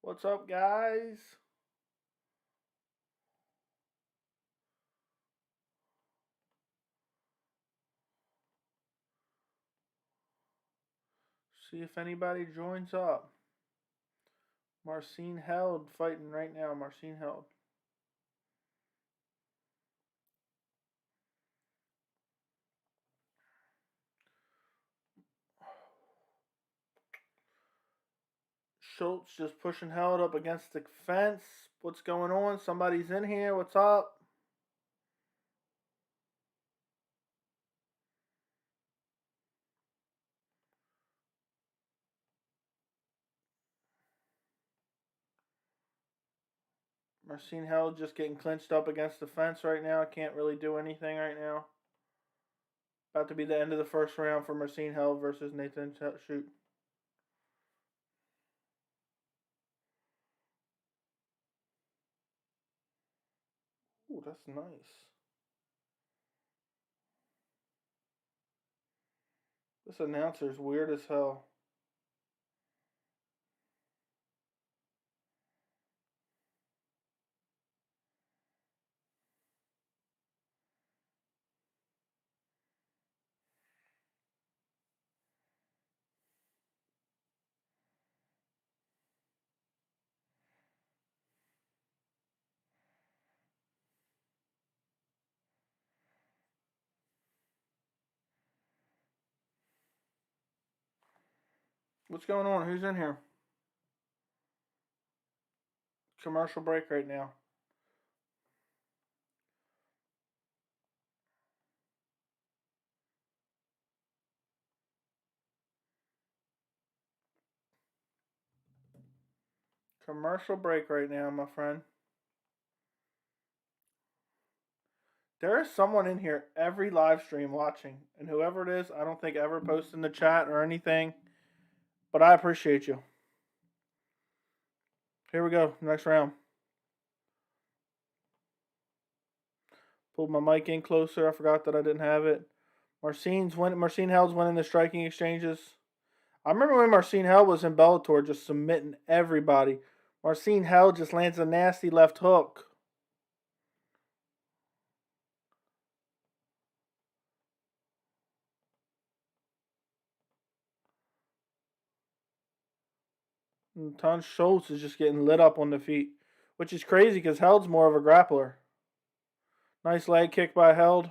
What's up, guys? See if anybody joins up. Marcin Held fighting right now. Marcin Held. Schultz just pushing Held up against the fence. What's going on? Somebody's in here. What's up? Marcin Held just getting clinched up against the fence right now. Can't really do anything right now. About to be the end of the first round for Marcin Held versus Nathan Shoot. Ooh, that's nice. This announcer's weird as hell. What's going on? Who's in here? Commercial break right now. Commercial break right now, my friend. There is someone in here every live stream watching, and whoever it is, I don't think ever posts in the chat or anything, but I appreciate you. Here we go, next round. Pulled my mic in closer. I forgot that I didn't have it. Marcin Held's winning the striking exchanges. I remember when Marcin Held was in Bellator just submitting everybody. Marcin Held just lands a nasty left hook. And Ton Schultz is just getting lit up on the feet, which is crazy because Held's more of a grappler. Nice leg kick by Held.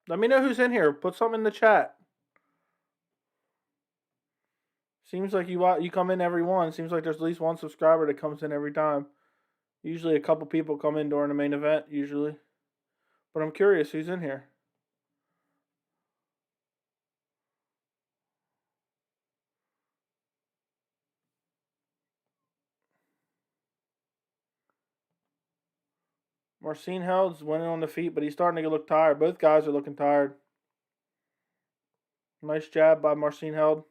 Let me know who's in here. Put something in the chat. Seems like you come in every one. Seems like there's at least one subscriber that comes in every time. Usually a couple people come in during the main event, usually. But I'm curious who's in here. Marcin Held's winning on the feet, but he's starting to look tired. Both guys are looking tired. Nice jab by Marcin Held.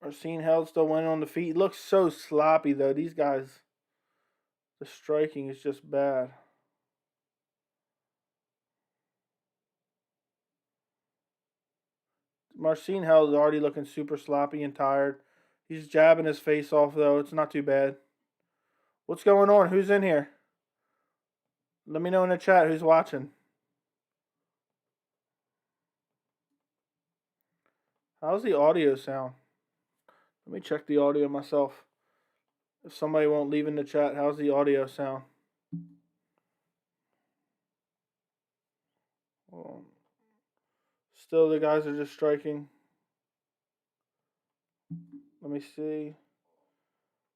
Marcin Held still winning on the feet. He looks so sloppy, though. These guys, the striking is just bad. Marcin Held is already looking super sloppy and tired. He's jabbing his face off, though. It's not too bad. What's going on? Who's in here? Let me know in the chat who's watching. How's the audio sound? Let me check the audio myself. If somebody won't leave in the chat, how's the audio sound? Still, the guys are just striking. Let me see.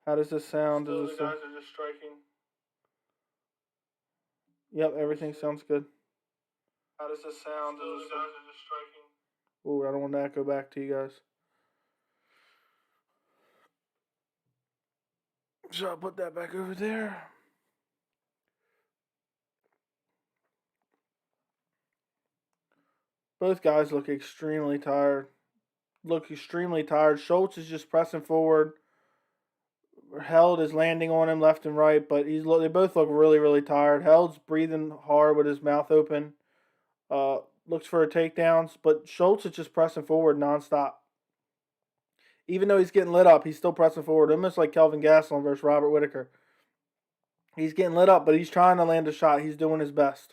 How does this sound? Still, the guys are just striking. Yep, everything sounds good. How does this sound? Still, the guys are just striking. Ooh, I don't want to echo back to you guys. So I'll put that back over there. Both guys look extremely tired. Schultz is just pressing forward. Held is landing on him left and right, but they both look really, really tired. Held's breathing hard with his mouth open. Looks for takedowns, but Schultz is just pressing forward nonstop. Even though he's getting lit up, he's still pressing forward, almost like Kelvin Gastelum versus Robert Whittaker. He's getting lit up, but he's trying to land a shot. He's doing his best.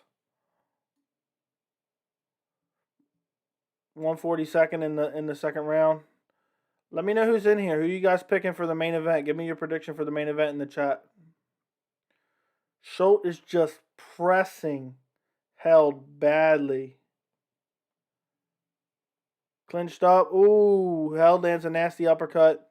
142nd in the second round. Let me know who's in here. Who you guys picking for the main event? Give me your prediction for the main event in the chat. Schultz is just pressing Held badly. Clinched up. Ooh, Held lands a nasty uppercut.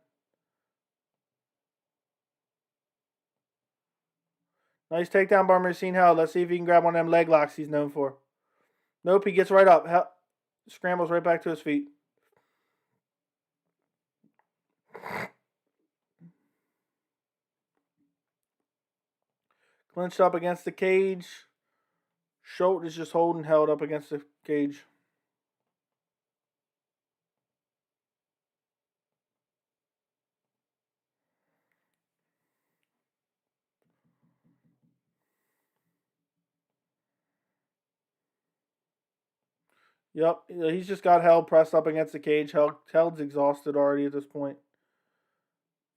Nice takedown by Marcin Held. Let's see if he can grab one of them leg locks he's known for. Nope, he gets right up. Scrambles right back to his feet. Clinched up against the cage. Schultz is just holding Held up against the cage. Yep, he's just got Held pressed up against the cage. Held's exhausted already at this point.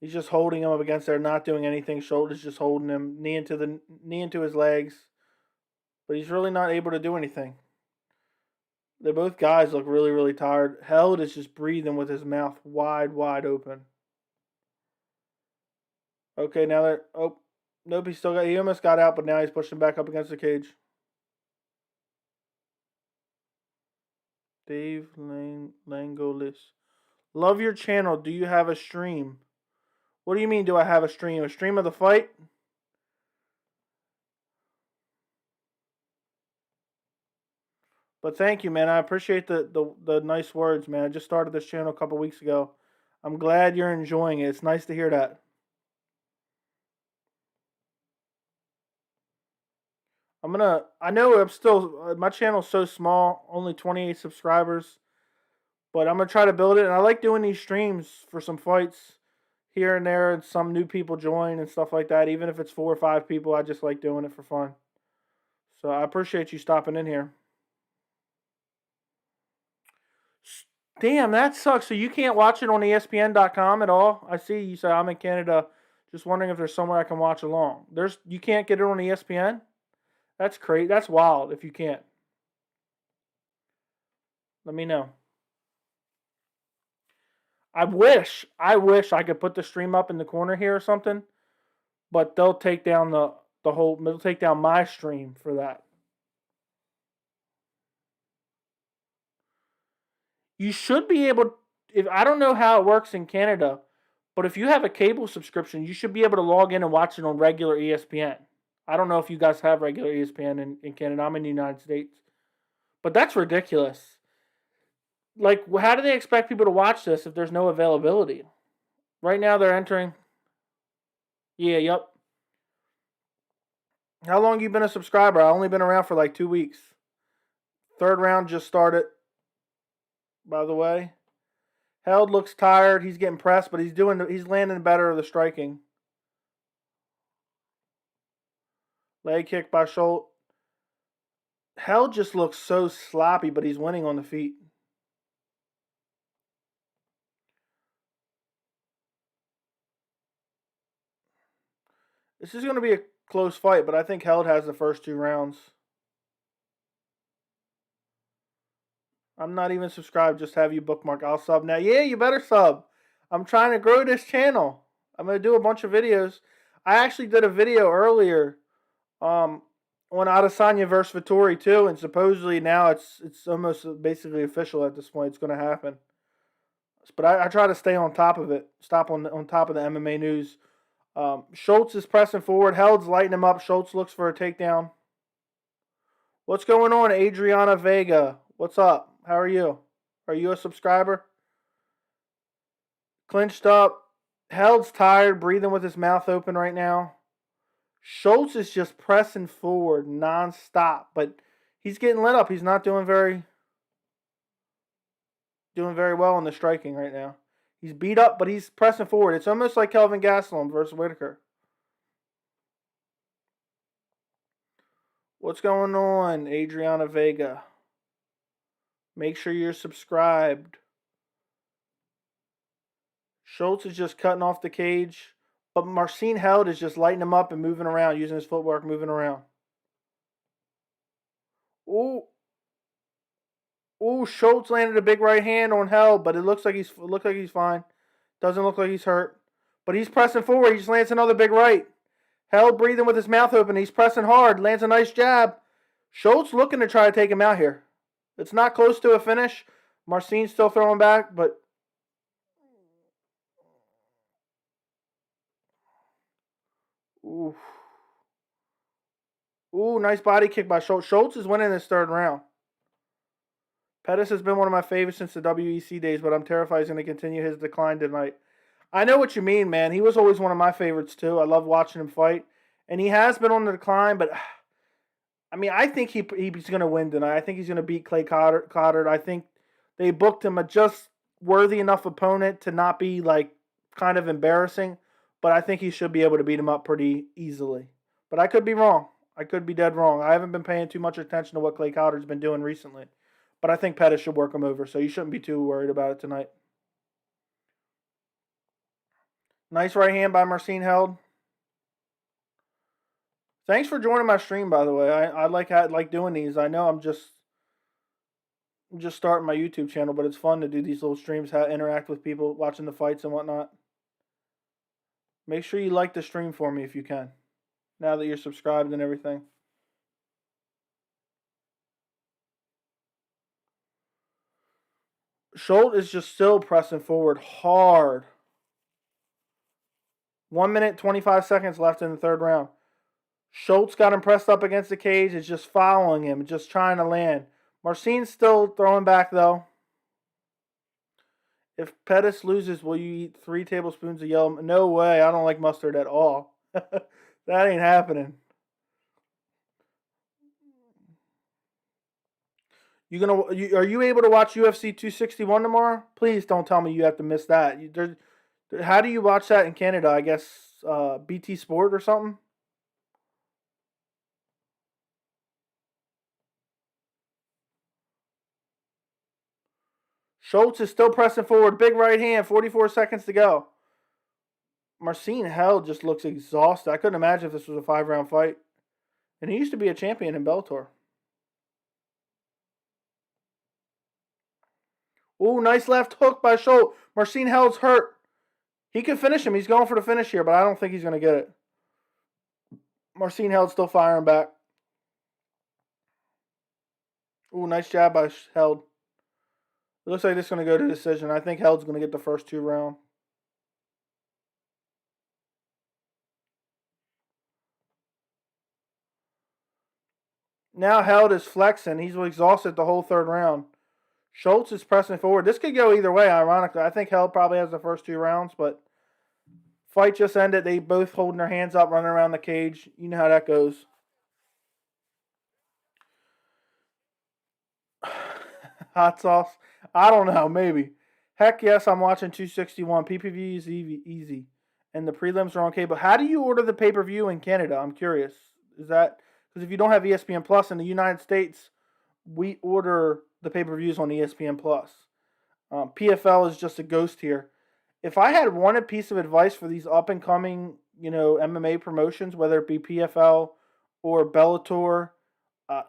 He's just holding him up against there, not doing anything. Schultz is just holding him, knee into his legs. But he's really not able to do anything. Both guys look really, really tired. Held is just breathing with his mouth wide open. Okay, now that nope, he almost got out, but now he's pushing back up against the cage. Dave Langolis. Love your channel. Do you have a stream? What do you mean, do I have a stream? A stream of the fight? But thank you, man. I appreciate the nice words, man. I just started this channel a couple weeks ago. I'm glad you're enjoying it. It's nice to hear that. I know I'm still, my channel's so small, only 28 subscribers. But I'm going to try to build it. And I like doing these streams for some fights here and there. And some new people join and stuff like that. Even if it's 4 or 5 people, I just like doing it for fun. So I appreciate you stopping in here. Damn, that sucks. So you can't watch it on ESPN.com at all? I see you say I'm in Canada. Just wondering if there's somewhere I can watch along. You can't get it on ESPN? That's crazy. That's wild if you can't. Let me know. I wish I could put the stream up in the corner here or something, but they'll take down they'll take down my stream for that. You should be able, I don't know how it works in Canada, but if you have a cable subscription, you should be able to log in and watch it on regular ESPN. I don't know if you guys have regular ESPN in Canada. I'm in the United States. But that's ridiculous. Like, how do they expect people to watch this if there's no availability? Right now they're entering. Yeah, yep. How long you been a subscriber? I've only been around for like 2 weeks. Third round just started, by the way. Held looks tired. He's getting pressed, but he's landing better of the striking. Leg kick by Schultz. Held just looks so sloppy, but he's winning on the feet. This is going to be a close fight, but I think Held has the first 2 rounds. I'm not even subscribed. Just have you bookmark. I'll sub now. Yeah, you better sub. I'm trying to grow this channel. I'm going to do a bunch of videos. I actually did a video earlier on Adesanya versus Vettori too, and supposedly now it's almost basically official at this point. It's going to happen. But I try to stay on top of it. Stop on top of the MMA news. Schultz is pressing forward. Held's lighting him up. Schultz looks for a takedown. What's going on, Adriana Vega? What's up? How are you? Are you a subscriber? Clinched up. Held's tired, breathing with his mouth open right now. Schultz is just pressing forward nonstop, but he's getting lit up. He's not doing very... doing very well in the striking right now. He's beat up, but he's pressing forward. It's almost like Kelvin Gastelum versus Whitaker. What's going on, Adriana Vega? Make sure you're subscribed. Schultz is just cutting off the cage, but Marcin Held is just lighting him up and moving around, using his footwork, moving around. Ooh. Ooh, Schultz landed a big right hand on Held, but it looks like he's fine. Doesn't look like he's hurt. But he's pressing forward. He just lands another big right. Held breathing with his mouth open. He's pressing hard. Lands a nice jab. Schultz looking to try to take him out here. It's not close to a finish. Marcin's still throwing back, but... Ooh. Ooh, nice body kick by Schultz. Schultz is winning this third round. Pettis has been one of my favorites since the WEC days, but I'm terrified he's going to continue his decline tonight. I know what you mean, man. He was always one of my favorites, too. I love watching him fight. And he has been on the decline, but... I mean, I think he's going to win tonight. I think he's going to beat Clay Coddard. I think they booked him a just worthy enough opponent to not be, like, kind of embarrassing. But I think he should be able to beat him up pretty easily. But I could be wrong. I could be dead wrong. I haven't been paying too much attention to what Clay Coddard's been doing recently. But I think Pettis should work him over, so you shouldn't be too worried about it tonight. Nice right hand by Marcin Held. Thanks for joining my stream, by the way. I like doing these. I know I'm just starting my YouTube channel, but it's fun to do these little streams, interact with people, watching the fights and whatnot. Make sure you like the stream for me if you can, now that you're subscribed and everything. Schultz is just still pressing forward hard. 1 minute, 25 seconds left in the third round. Schultz got him pressed up against the cage. Is just following him, just trying to land. Marcin's still throwing back, though. If Pettis loses, will you eat 3 tablespoons of yellow? No way. I don't like mustard at all. That ain't happening. Are you able to watch UFC 261 tomorrow? Please don't tell me you have to miss that. How do you watch that in Canada? I guess BT Sport or something? Schultz is still pressing forward. Big right hand. 44 seconds to go. Marcin Held just looks exhausted. I couldn't imagine if this was a 5-round fight. And he used to be a champion in Bellator. Ooh, nice left hook by Schultz. Marcin Held's hurt. He can finish him. He's going for the finish here, but I don't think he's going to get it. Marcin Held's still firing back. Ooh, nice jab by Held. It looks like this is going to go to decision. I think Held's going to get the first 2 rounds. Now Held is flexing. He's exhausted the whole third round. Schultz is pressing forward. This could go either way, ironically. I think Held probably has the first 2 rounds, but fight just ended. They both holding their hands up, running around the cage. You know how that goes. Hot sauce? I don't know, maybe. Heck yes, I'm watching 261. PPV is easy. And the prelims are okay. But how do you order the pay-per-view in Canada? I'm curious. Is that... Because if you don't have ESPN Plus in the United States, we order the pay-per-views on ESPN Plus. PFL is just a ghost here. If I had one piece of advice for these up-and-coming, MMA promotions, whether it be PFL or Bellator,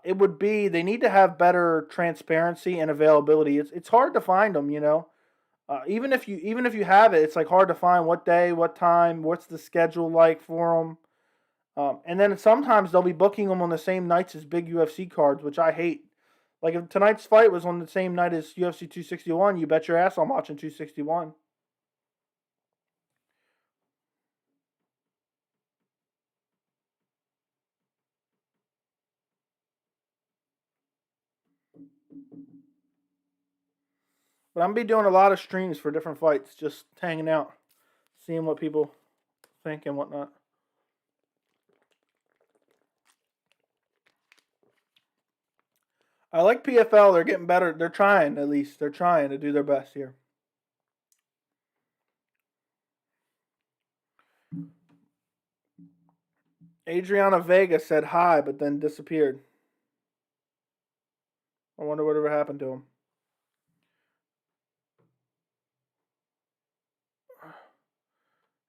it would be they need to have better transparency and availability. It's hard to find them, even if you have it, it's like hard to find what day, what time, what's the schedule like for them. And then sometimes they'll be booking them on the same nights as big UFC cards, which I hate. Like if tonight's fight was on the same night as UFC 261, you bet your ass I'm watching 261. But I'm going to be doing a lot of streams for different fights, just hanging out, seeing what people think and whatnot. I like PFL. They're getting better. They're trying, at least. They're trying to do their best here. Adriana Vega said hi, but then disappeared. I wonder whatever happened to him.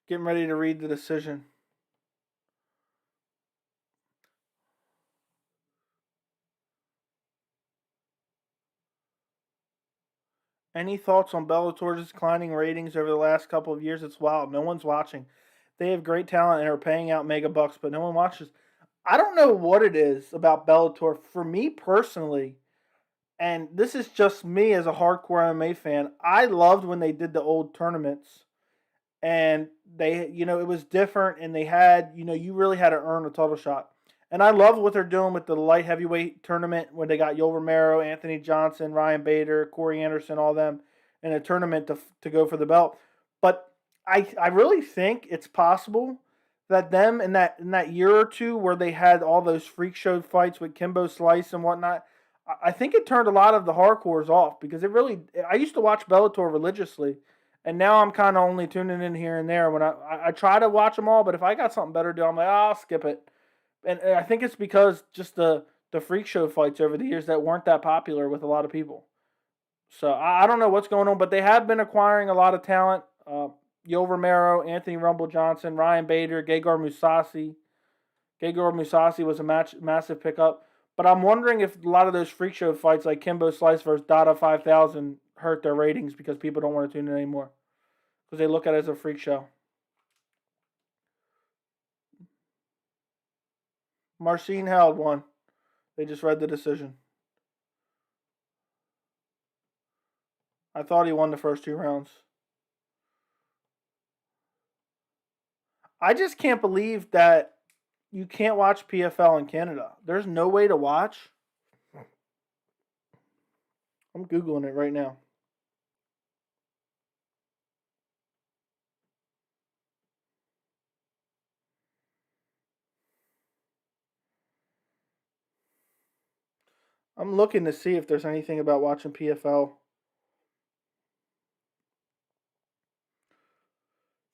Getting ready to read the decision. Any thoughts on Bellator's declining ratings over the last couple of years? It's wild. No one's watching. They have great talent and are paying out mega bucks, but no one watches. I don't know what it is about Bellator. For me personally, and this is just me as a hardcore MMA fan, I loved when they did the old tournaments. And they, it was different, and they had, you really had to earn a title shot. And I love what they're doing with the light heavyweight tournament when they got Yoel Romero, Anthony Johnson, Ryan Bader, Corey Anderson, all them in a tournament to go for the belt. But I really think it's possible that them in that year or two where they had all those freak show fights with Kimbo Slice and whatnot, I think it turned a lot of the hardcores off, because I used to watch Bellator religiously, and now I'm kind of only tuning in here and there when I try to watch them all, but if I got something better to do, I'm like, I'll skip it. And I think it's because just the freak show fights over the years that weren't that popular with a lot of people. So I don't know what's going on, but they have been acquiring a lot of talent. Yoel Romero, Anthony Rumble Johnson, Ryan Bader, Gegard Mousasi. Gegard Mousasi was a massive pickup. But I'm wondering if a lot of those freak show fights like Kimbo Slice versus Dada 5000 hurt their ratings because people don't want to tune in anymore, because they look at it as a freak show. Marcin Held won. They just read the decision. I thought he won the first 2 rounds. I just can't believe that you can't watch PFL in Canada. There's no way to watch. I'm Googling it right now. I'm looking to see if there's anything about watching PFL.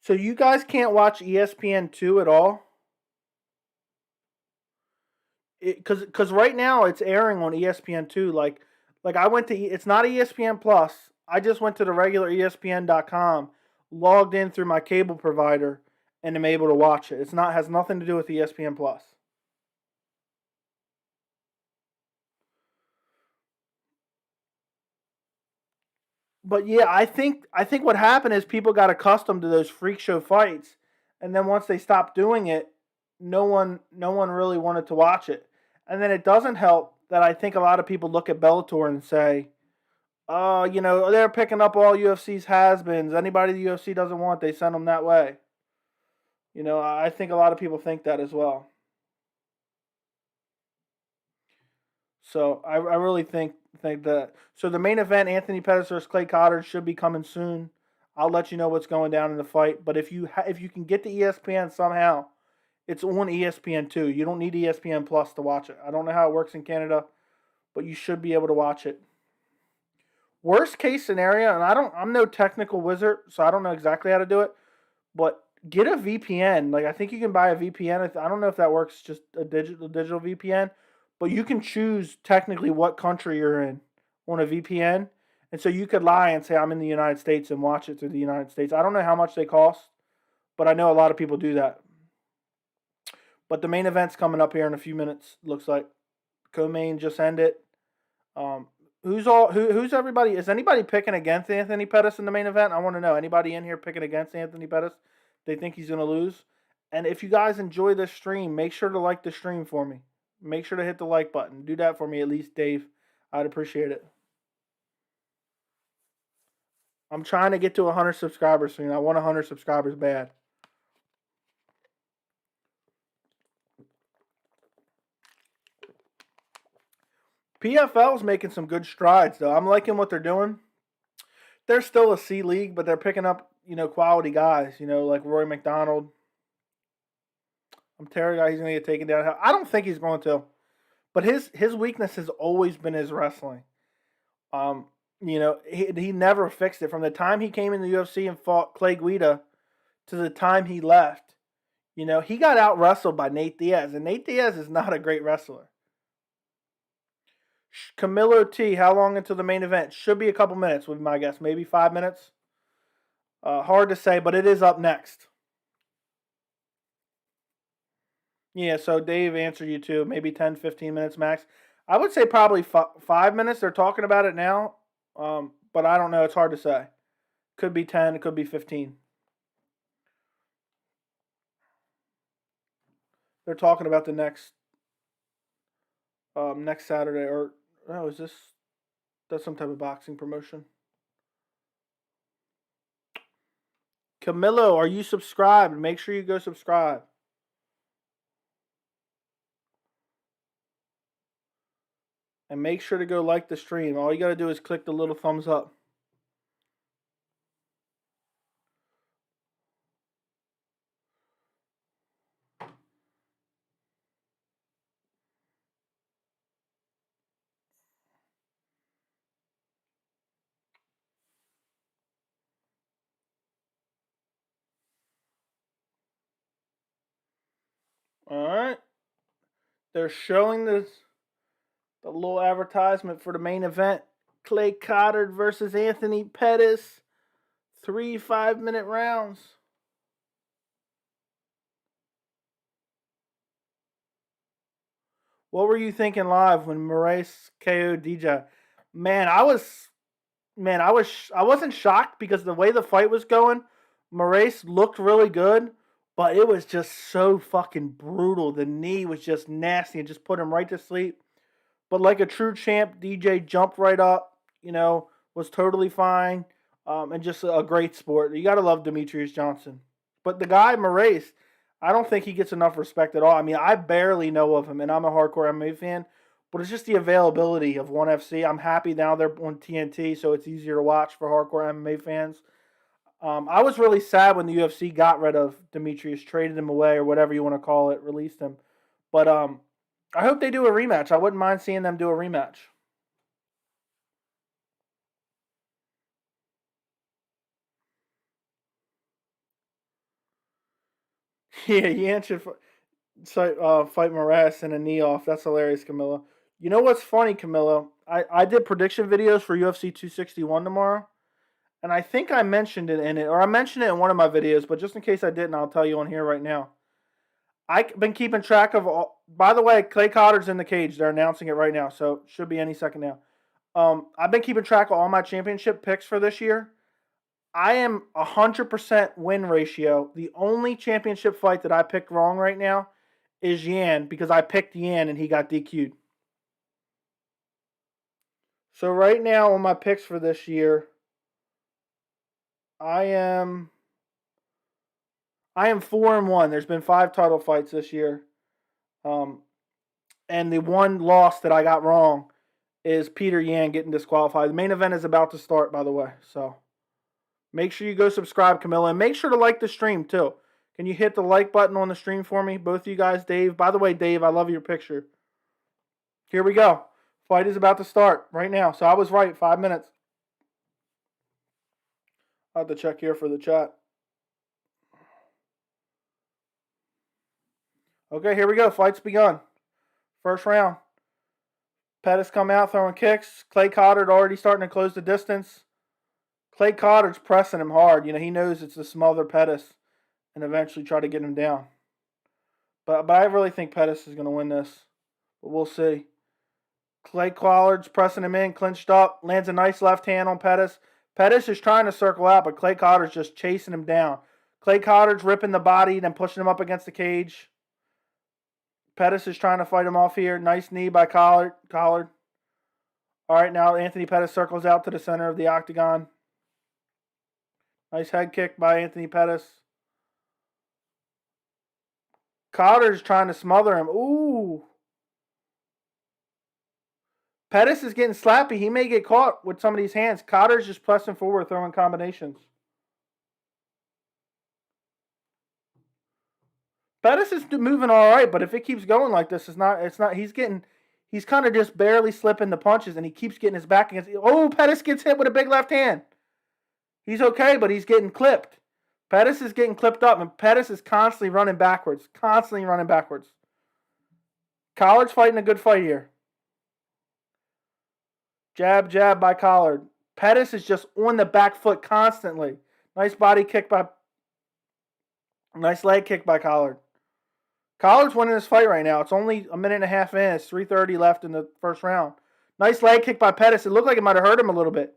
So you guys can't watch ESPN2 at all? Because right now it's airing on ESPN2. Like I went to, it's not ESPN Plus. I just went to the regular ESPN.com, logged in through my cable provider, and am able to watch it. Has nothing to do with ESPN Plus. But yeah, I think what happened is people got accustomed to those freak show fights, and then once they stopped doing it, no one really wanted to watch it. And then it doesn't help that I think a lot of people look at Bellator and say, "Oh, they're picking up all UFC's has-beens. Anybody the UFC doesn't want, they send them that way." I think a lot of people think that as well. So I really think that. So the main event, Anthony Pettis versus Clay Cotter, should be coming soon. I'll let you know what's going down in the fight. But if you can get to ESPN somehow, it's on ESPN2. You don't need ESPN Plus to watch it. I don't know how it works in Canada, but you should be able to watch it. Worst case scenario, and I'm no technical wizard, so I don't know exactly how to do it, but get a VPN. Like, I think you can buy a VPN. I don't know if that works, just a digital VPN, but you can choose technically what country you're in on a VPN. And so you could lie and say, I'm in the United States, and watch it through the United States. I don't know how much they cost, but I know a lot of people do that. But the main event's coming up here in a few minutes, looks like. Co-main just ended. Who's everybody? Is anybody picking against Anthony Pettis in the main event? I want to know. Anybody in here picking against Anthony Pettis? They think he's going to lose? And if you guys enjoy this stream, make sure to like the stream for me. Make sure to hit the like button. Do that for me, at least, Dave. I'd appreciate it. I'm trying to get to 100 subscribers soon. I want 100 subscribers bad. PFL's making some good strides, though. I'm liking what they're doing. They're still a C league, but they're picking up, quality guys, like Roy McDonald. I'm terrified he's going to get taken down. I don't think he's going to. But his weakness has always been his wrestling. He never fixed it. From the time he came in the UFC and fought Clay Guida to the time he left, he got out wrestled by Nate Diaz, and Nate Diaz is not a great wrestler. Camilo T, how long until the main event? Should be a couple minutes, would be my guess. Maybe 5 minutes. Hard to say, but it is up next. Yeah, so Dave answered you too. Maybe 10, 15 minutes max. I would say probably 5 minutes. They're talking about it now, but I don't know. It's hard to say. Could be 10. It could be 15. They're talking about the next Saturday. Or, no, that's some type of boxing promotion. Camilo, are you subscribed? Make sure you go subscribe. And make sure to go like the stream. All you got to do is click the little thumbs up. All right. They're showing the little advertisement for the main event. Clay Coddard versus Anthony Pettis. 3 5-minute rounds. What were you thinking live when Moraes KO'd Gige? I wasn't shocked because the way the fight was going, Moraes looked really good, but it was just so fucking brutal. The knee was just nasty and just put him right to sleep. But like a true champ, Gige jumped right up, was totally fine, and just a great sport. You got to love Demetrius Johnson. But the guy, Moraes, I don't think he gets enough respect at all. I mean, I barely know of him, and I'm a hardcore MMA fan, but it's just the availability of ONE FC. I'm happy now they're on TNT, so it's easier to watch for hardcore MMA fans. I was really sad when the UFC got rid of Demetrius, traded him away, or whatever you want to call it, released him. But I hope they do a rematch. I wouldn't mind seeing them do a rematch. Yeah, Yan should fight Moraes and a knee off. That's hilarious, Camilla. You know what's funny, Camilla? I did prediction videos for UFC 261 tomorrow, and I think I mentioned it in it, or I mentioned it in one of my videos, but just in case I didn't, I'll tell you on here right now. I've been keeping track of all. By the way, Clay Coddard's in the cage. They're announcing it right now, so should be any second now. I've been keeping track of all my championship picks for this year. I am 100% win ratio. The only championship fight that I picked wrong right now is Yan, because I picked Yan and he got DQ'd. So right now on my picks for this year, I am 4-1. There's been 5 title fights this year. And the one loss that I got wrong is Peter Yan getting disqualified. The main event is about to start, by the way. So make sure you go subscribe, Camilla. And make sure to like the stream, too. Can you hit the like button on the stream for me? Both of you guys, Dave. By the way, Dave, I love your picture. Here we go. Fight is about to start right now. So I was right. 5 minutes. I'll have to check here for the chat. Okay, here we go. Fight's begun. First round. Pettis come out throwing kicks. Clay Coddard already starting to close the distance. Clay Coddard's pressing him hard. He knows it's to smother Pettis and eventually try to get him down. But I really think Pettis is going to win this. But we'll see. Clay Coddard's pressing him in, clinched up, lands a nice left hand on Pettis. Pettis is trying to circle out, but Clay Coddard's just chasing him down. Clay Coddard's ripping the body, then pushing him up against the cage. Pettis is trying to fight him off here. Nice knee by Collard. All right, now Anthony Pettis circles out to the center of the octagon. Nice head kick by Anthony Pettis. Coddard's trying to smother him. Ooh. Pettis is getting slappy. He may get caught with some of these hands. Coddard's just pressing forward, throwing combinations. Pettis is moving all right, but if it keeps going like this, it's not. He's getting He's kind of just barely slipping the punches, and he keeps getting his back against. Oh, Pettis gets hit with a big left hand. He's okay, but he's getting clipped. Pettis is getting clipped up, and Pettis is constantly running backwards. Constantly running backwards. Collard's fighting a good fight here. Jab, jab by Collard. Pettis is just on the back foot constantly. Nice leg kick by Collard. Collard's winning this fight right now. It's only a minute and a half in. It's 3:30 left in the first round. Nice leg kick by Pettis. It looked like it might have hurt him a little bit.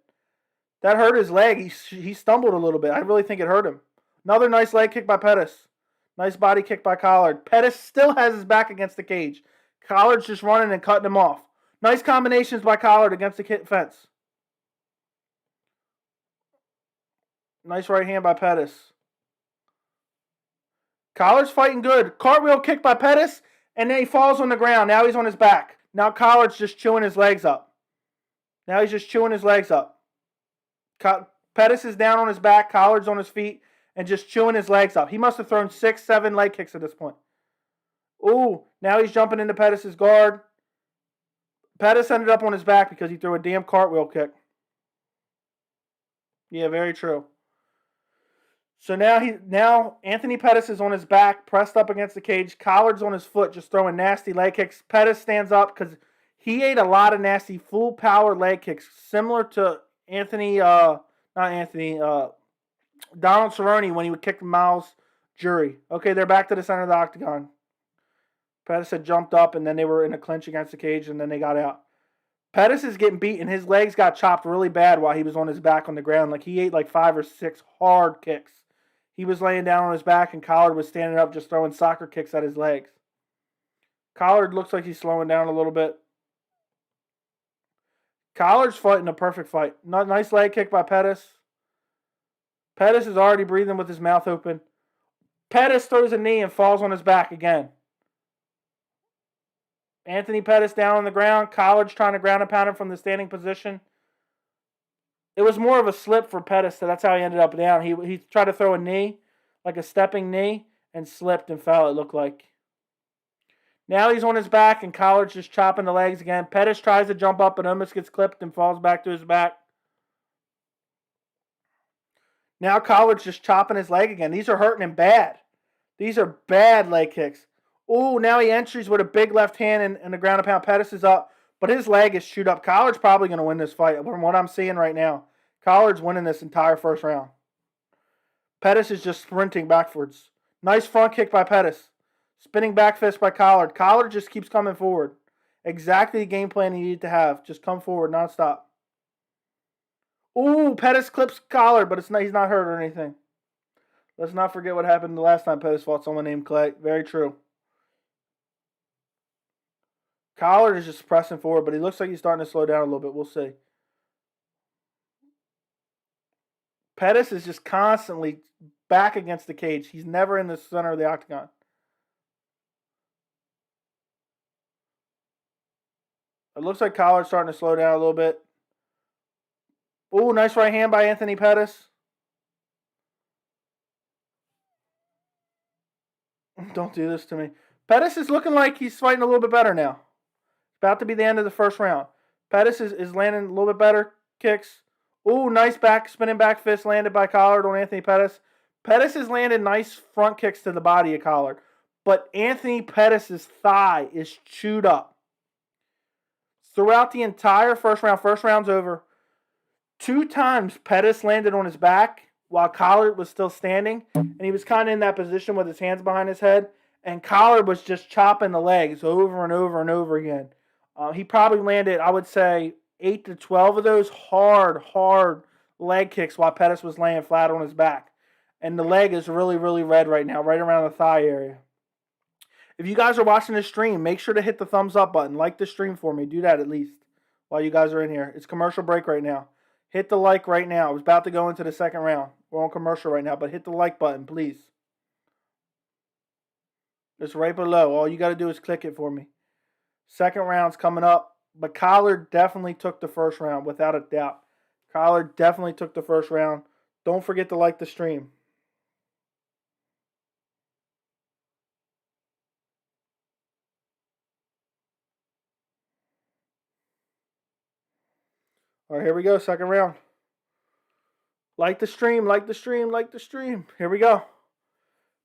That hurt his leg. He stumbled a little bit. I really think it hurt him. Another nice leg kick by Pettis. Nice body kick by Collard. Pettis still has his back against the cage. Collard's just running and cutting him off. Nice combinations by Collard against the fence. Nice right hand by Pettis. Collard's fighting good. Cartwheel kick by Pettis, and then he falls on the ground. Now he's on his back. Now Collard's just chewing his legs up. Pettis is down on his back. Collard's on his feet and just chewing his legs up. He must have thrown 6, 7 leg kicks at this point. Ooh, now he's jumping into Pettis' guard. Pettis ended up on his back because he threw a damn cartwheel kick. Yeah, very true. So now Anthony Pettis is on his back, pressed up against the cage. Collard's on his foot, just throwing nasty leg kicks. Pettis stands up because he ate a lot of nasty full power leg kicks, similar to Donald Cerrone when he would kick Miles Jury. Okay, they're back to the center of the octagon. Pettis had jumped up, and then they were in a clinch against the cage, and then they got out. Pettis is getting beat, and his legs got chopped really bad while he was on his back on the ground. Like, he ate like 5 or 6 hard kicks. He was laying down on his back, and Collard was standing up just throwing soccer kicks at his legs. Collard looks like he's slowing down a little bit. Collard's fighting a perfect fight. Nice leg kick by Pettis. Pettis is already breathing with his mouth open. Pettis throws a knee and falls on his back again. Anthony Pettis down on the ground. Collard's trying to ground and pound him from the standing position. It was more of a slip for Pettis, so that's how he ended up down. He tried to throw a knee, like a stepping knee, and slipped and fell, it looked like. Now he's on his back, and Collard's just chopping the legs again. Pettis tries to jump up and almost gets clipped and falls back to his back. Now Collard's just chopping his leg again. These are hurting him bad. These are bad leg kicks. Oh, now he entries with a big left hand and the ground and pound. Pettis is up, but his leg is chewed up. Collard's probably going to win this fight from what I'm seeing right now. Collard's winning this entire first round. Pettis is just sprinting backwards. Nice front kick by Pettis. Spinning back fist by Collard. Collard just keeps coming forward. Exactly the game plan he needed to have. Just come forward nonstop. Ooh, Pettis clips Collard, but he's not hurt or anything. Let's not forget what happened the last time Pettis fought someone named Clay. Very true. Collard is just pressing forward, but he looks like he's starting to slow down a little bit. We'll see. Pettis is just constantly back against the cage. He's never in the center of the octagon. It looks like Collard's starting to slow down a little bit. Ooh, nice right hand by Anthony Pettis. Don't do this to me. Pettis is looking like he's fighting a little bit better now. About to be the end of the first round. Pettis is landing a little bit better kicks. Ooh, nice spinning back fist landed by Collard on Anthony Pettis. Pettis has landed nice front kicks to the body of Collard. But Anthony Pettis' thigh is chewed up. Throughout the entire first round's over. 2 times Pettis landed on his back while Collard was still standing. And he was kind of in that position with his hands behind his head. And Collard was just chopping the legs over and over and over again. He probably landed, I would say, 8 to 12 of those hard leg kicks while Pettis was laying flat on his back. And the leg is really, really red right now, right around the thigh area. If you guys are watching this stream, make sure to hit the thumbs up button. Like the stream for me. Do that at least while you guys are in here. It's commercial break right now. Hit the like right now. I was about to go into the second round. We're on commercial right now, but hit the like button, please. It's right below. All you got to do is click it for me. Second round's coming up, but Collard definitely took the first round, without a doubt. Collard definitely took the first round. Don't forget to like the stream. All right, here we go. Second round. Like the stream, like the stream, like the stream. Here we go.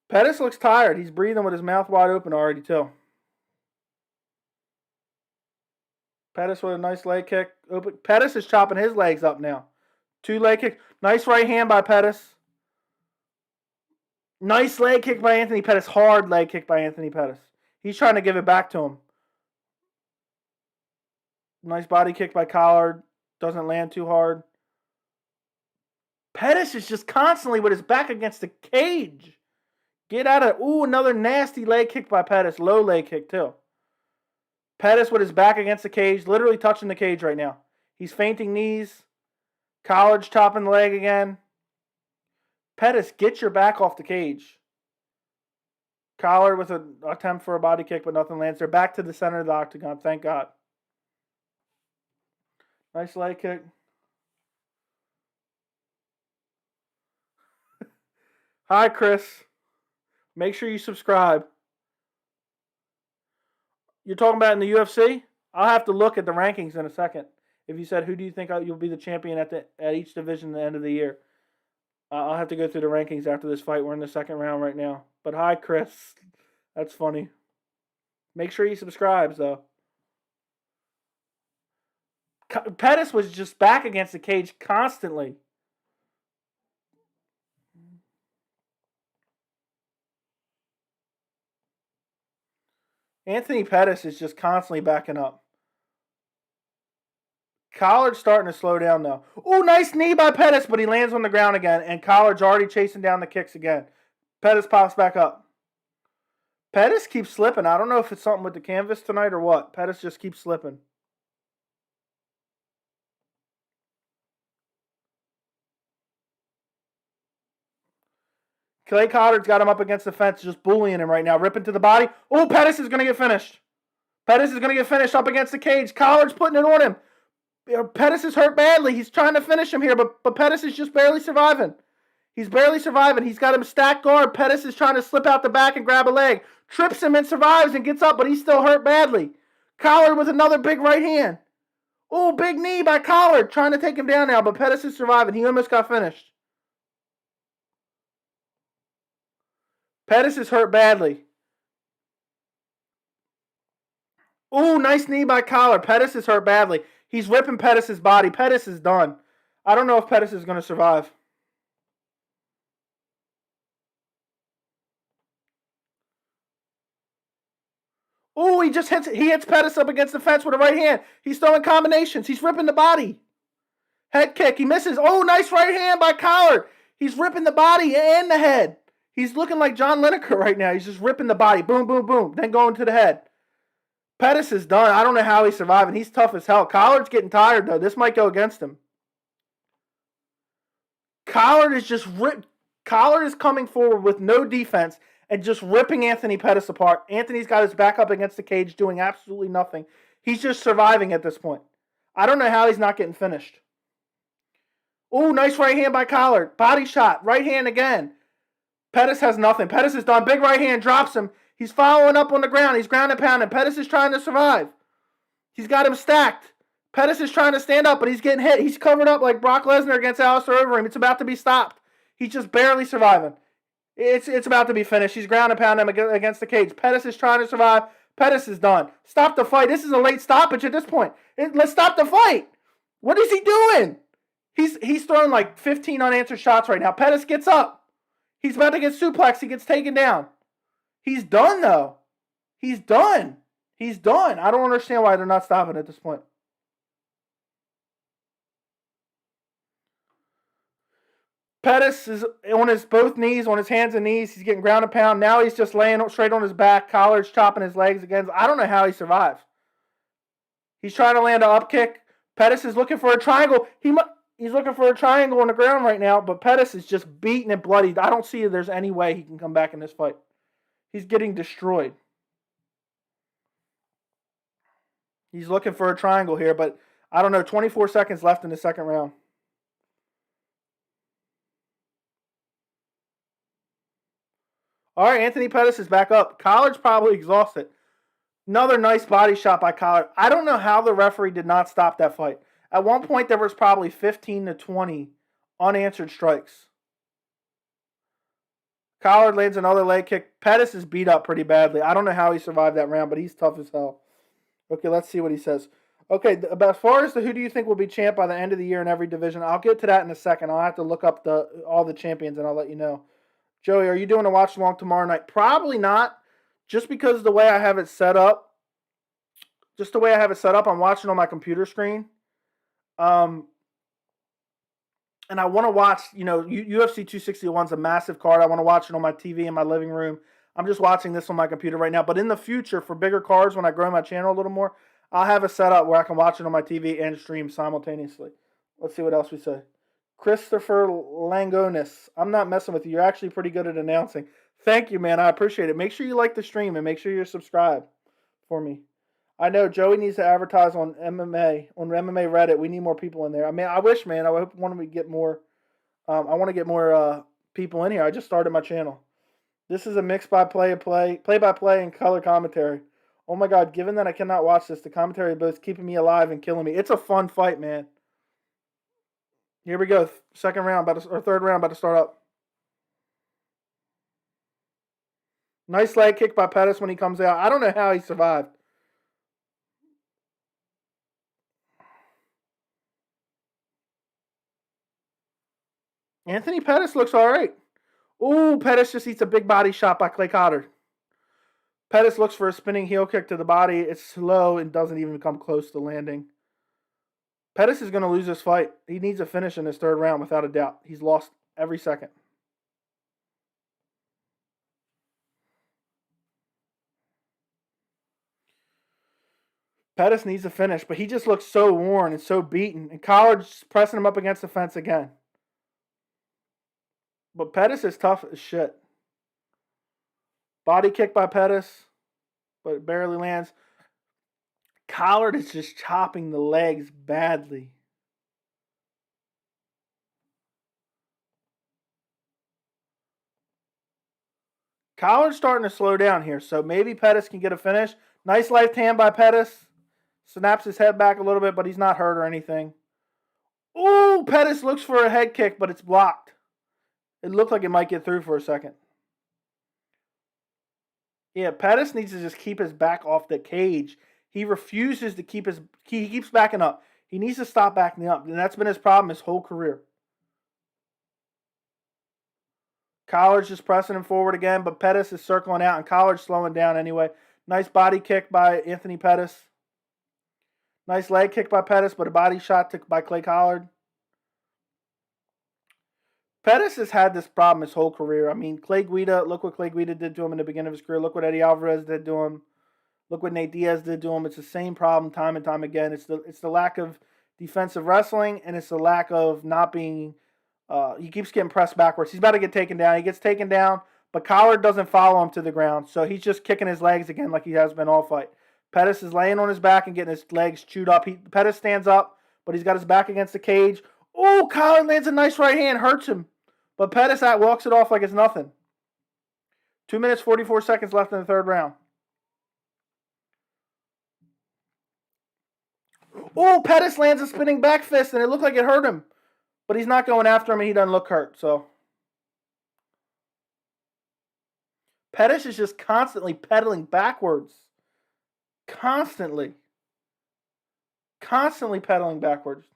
Pettis looks tired. He's breathing with his mouth wide open already, too. Pettis with a nice leg kick. Pettis is chopping his legs up now. 2 leg kicks. Nice right hand by Pettis. Nice leg kick by Anthony Pettis. Hard leg kick by Anthony Pettis. He's trying to give it back to him. Nice body kick by Collard. Doesn't land too hard. Pettis is just constantly with his back against the cage. Get out of it. Ooh, another nasty leg kick by Pettis. Low leg kick, too. Pettis with his back against the cage. Literally touching the cage right now. He's feinting knees. Collard chopping the leg again. Pettis, get your back off the cage. Collard with an attempt for a body kick, but nothing lands. They're back to the center of the octagon. Thank God. Nice leg kick. Hi, Chris. Make sure you subscribe. You're talking about in the UFC? I'll have to look at the rankings in a second. If you said, who do you think you'll be the champion at each division at the end of the year? I'll have to go through the rankings after this fight. We're in the second round right now. But hi, Chris. That's funny. Make sure you subscribe, though. Pettis was just back against the cage constantly. Anthony Pettis is just constantly backing up. Collard's starting to slow down, though. Ooh, nice knee by Pettis, but he lands on the ground again, and Collard's already chasing down the kicks again. Pettis pops back up. Pettis keeps slipping. I don't know if it's something with the canvas tonight or what. Pettis just keeps slipping. Clay Collard's got him up against the fence, just bullying him right now, ripping to the body. Oh, Pettis is going to get finished. Pettis is going to get finished up against the cage. Collard's putting it on him. Pettis is hurt badly. He's trying to finish him here, but Pettis is just barely surviving. He's barely surviving. He's got him stacked guard. Pettis is trying to slip out the back and grab a leg. Trips him and survives and gets up, but he's still hurt badly. Collard with another big right hand. Oh, big knee by Collard, trying to take him down now, but Pettis is surviving. He almost got finished. Pettis is hurt badly. Ooh, nice knee by Collard. Pettis is hurt badly. He's ripping Pettis' body. Pettis is done. I don't know if Pettis is going to survive. Ooh, he hits Pettis up against the fence with a right hand. He's throwing combinations. He's ripping the body. Head kick. He misses. Oh, nice right hand by Collard. He's ripping the body and the head. He's looking like John Lineker right now. He's just ripping the body. Boom, boom, boom. Then going to the head. Pettis is done. I don't know how he's surviving. He's tough as hell. Collard's getting tired, though. This might go against him. Collard is coming forward with no defense and just ripping Anthony Pettis apart. Anthony's got his back up against the cage doing absolutely nothing. He's just surviving at this point. I don't know how he's not getting finished. Ooh, nice right hand by Collard. Body shot. Right hand again. Pettis has nothing. Pettis is done. Big right hand, drops him. He's following up on the ground. He's ground and pounding. Pettis is trying to survive. He's got him stacked. Pettis is trying to stand up, but he's getting hit. He's covered up like Brock Lesnar against Alistair Overeem. It's about to be stopped. He's just barely surviving. It's about to be finished. He's ground and pounding him against the cage. Pettis is trying to survive. Pettis is done. Stop the fight. This is a late stoppage at this point. Let's stop the fight. What is he doing? He's throwing like 15 unanswered shots right now. Pettis gets up. He's about to get suplexed. He gets taken down. He's done, though. He's done. He's done. I don't understand why they're not stopping at this point. Pettis is on his both knees, on his hands and knees. He's getting ground and pound. Now he's just laying straight on his back. Collard's chopping his legs again. I don't know how he survives. He's trying to land an up kick. Pettis is looking for a triangle. He's looking for a triangle on the ground right now, but Pettis is just beaten and bloodied. I don't see if there's any way he can come back in this fight. He's getting destroyed. He's looking for a triangle here, but I don't know. 24 seconds left in the second round. All right, Anthony Pettis is back up. Collard's probably exhausted. Another nice body shot by Collard. I don't know how the referee did not stop that fight. At one point, there was probably 15 to 20 unanswered strikes. Collard lands another leg kick. Pettis is beat up pretty badly. I don't know how he survived that round, but he's tough as hell. Okay, let's see what he says. Okay, as far as who do you think will be champ by the end of the year in every division, I'll get to that in a second. I'll have to look up all the champions, and I'll let you know. Joey, are you doing a watch along tomorrow night? Probably not, just because the way I have it set up. Just the way I have it set up, I'm watching on my computer screen. And I want to watch, UFC 261 is a massive card. I want to watch it on my TV in my living room. I'm just watching this on my computer right now. But in the future, for bigger cards, when I grow my channel a little more, I'll have it set up where I can watch it on my TV and stream simultaneously. Let's see what else we say. Christopher Langonis. I'm not messing with you. You're actually pretty good at announcing. Thank you, man. I appreciate it. Make sure you like the stream and make sure you're subscribed for me. I know Joey needs to advertise on MMA Reddit. We need more people in there. I mean, I wish, man. I want to get more. I want to get more people in here. I just started my channel. This is a mix by play-by-play, and color commentary. Oh my God! Given that I cannot watch this, the commentary is both keeping me alive and killing me. It's a fun fight, man. Here we go. Third round about to start up. Nice leg kick by Pettis when he comes out. I don't know how he survived. Anthony Pettis looks all right. Ooh, Pettis just eats a big body shot by Clay Cotter. Pettis looks for a spinning heel kick to the body. It's slow and doesn't even come close to landing. Pettis is going to lose this fight. He needs a finish in this third round without a doubt. He's lost every second. Pettis needs a finish, but he just looks so worn and so beaten. And Collard's pressing him up against the fence again. But Pettis is tough as shit. Body kick by Pettis, but it barely lands. Collard is just chopping the legs badly. Collard's starting to slow down here, so maybe Pettis can get a finish. Nice left hand by Pettis. Snaps his head back a little bit, but he's not hurt or anything. Ooh, Pettis looks for a head kick, but it's blocked. It looked like it might get through for a second. Yeah, Pettis needs to just keep his back off the cage. He refuses to keep he keeps backing up. He needs to stop backing up, and that's been his problem his whole career. Collard's just pressing him forward again, but Pettis is circling out, and Collard's slowing down anyway. Nice body kick by Anthony Pettis. Nice leg kick by Pettis, but a body shot by Clay Collard. Pettis has had this problem his whole career. I mean, look what Clay Guida did to him in the beginning of his career. Look what Eddie Alvarez did to him. Look what Nate Diaz did to him. It's the same problem time and time again. It's the lack of defensive wrestling, and it's the lack of not being he keeps getting pressed backwards. He's about to get taken down. He gets taken down, but Collard doesn't follow him to the ground, so he's just kicking his legs again like he has been all fight. Pettis is laying on his back and getting his legs chewed up. Pettis stands up, but he's got his back against the cage. Oh, Collard lands a nice right hand, hurts him. But Pettis walks it off like it's nothing. 2 minutes, 44 seconds left in the third round. Oh, Pettis lands a spinning back fist, and it looked like it hurt him. But he's not going after him, and he doesn't look hurt. So Pettis is just constantly pedaling backwards. Constantly pedaling backwards.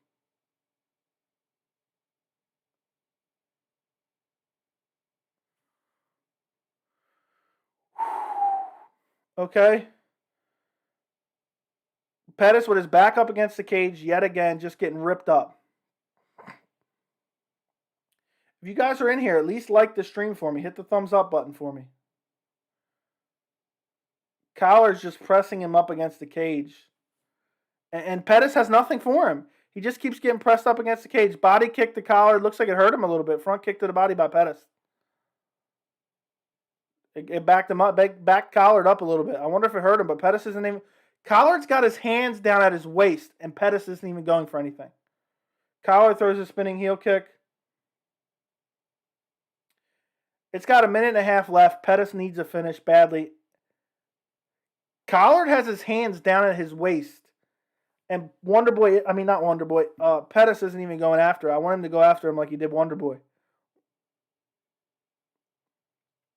Okay. Pettis with his back up against the cage yet again, just getting ripped up. If you guys are in here, at least like the stream for me. Hit the thumbs up button for me. Collard's just pressing him up against the cage. And Pettis has nothing for him. He just keeps getting pressed up against the cage. Body kick to Collard. Looks like it hurt him a little bit. Front kick to the body by Pettis. It backed him up, backed Collard up a little bit. I wonder if it hurt him, but Pettis isn't even... Collard's got his hands down at his waist, and Pettis isn't even going for anything. Collard throws a spinning heel kick. It's got a minute and a half left. Pettis needs a finish badly. Collard has his hands down at his waist. And Wonderboy, I mean, not Wonderboy, Pettis isn't even going after. I want him to go after him like he did Wonderboy.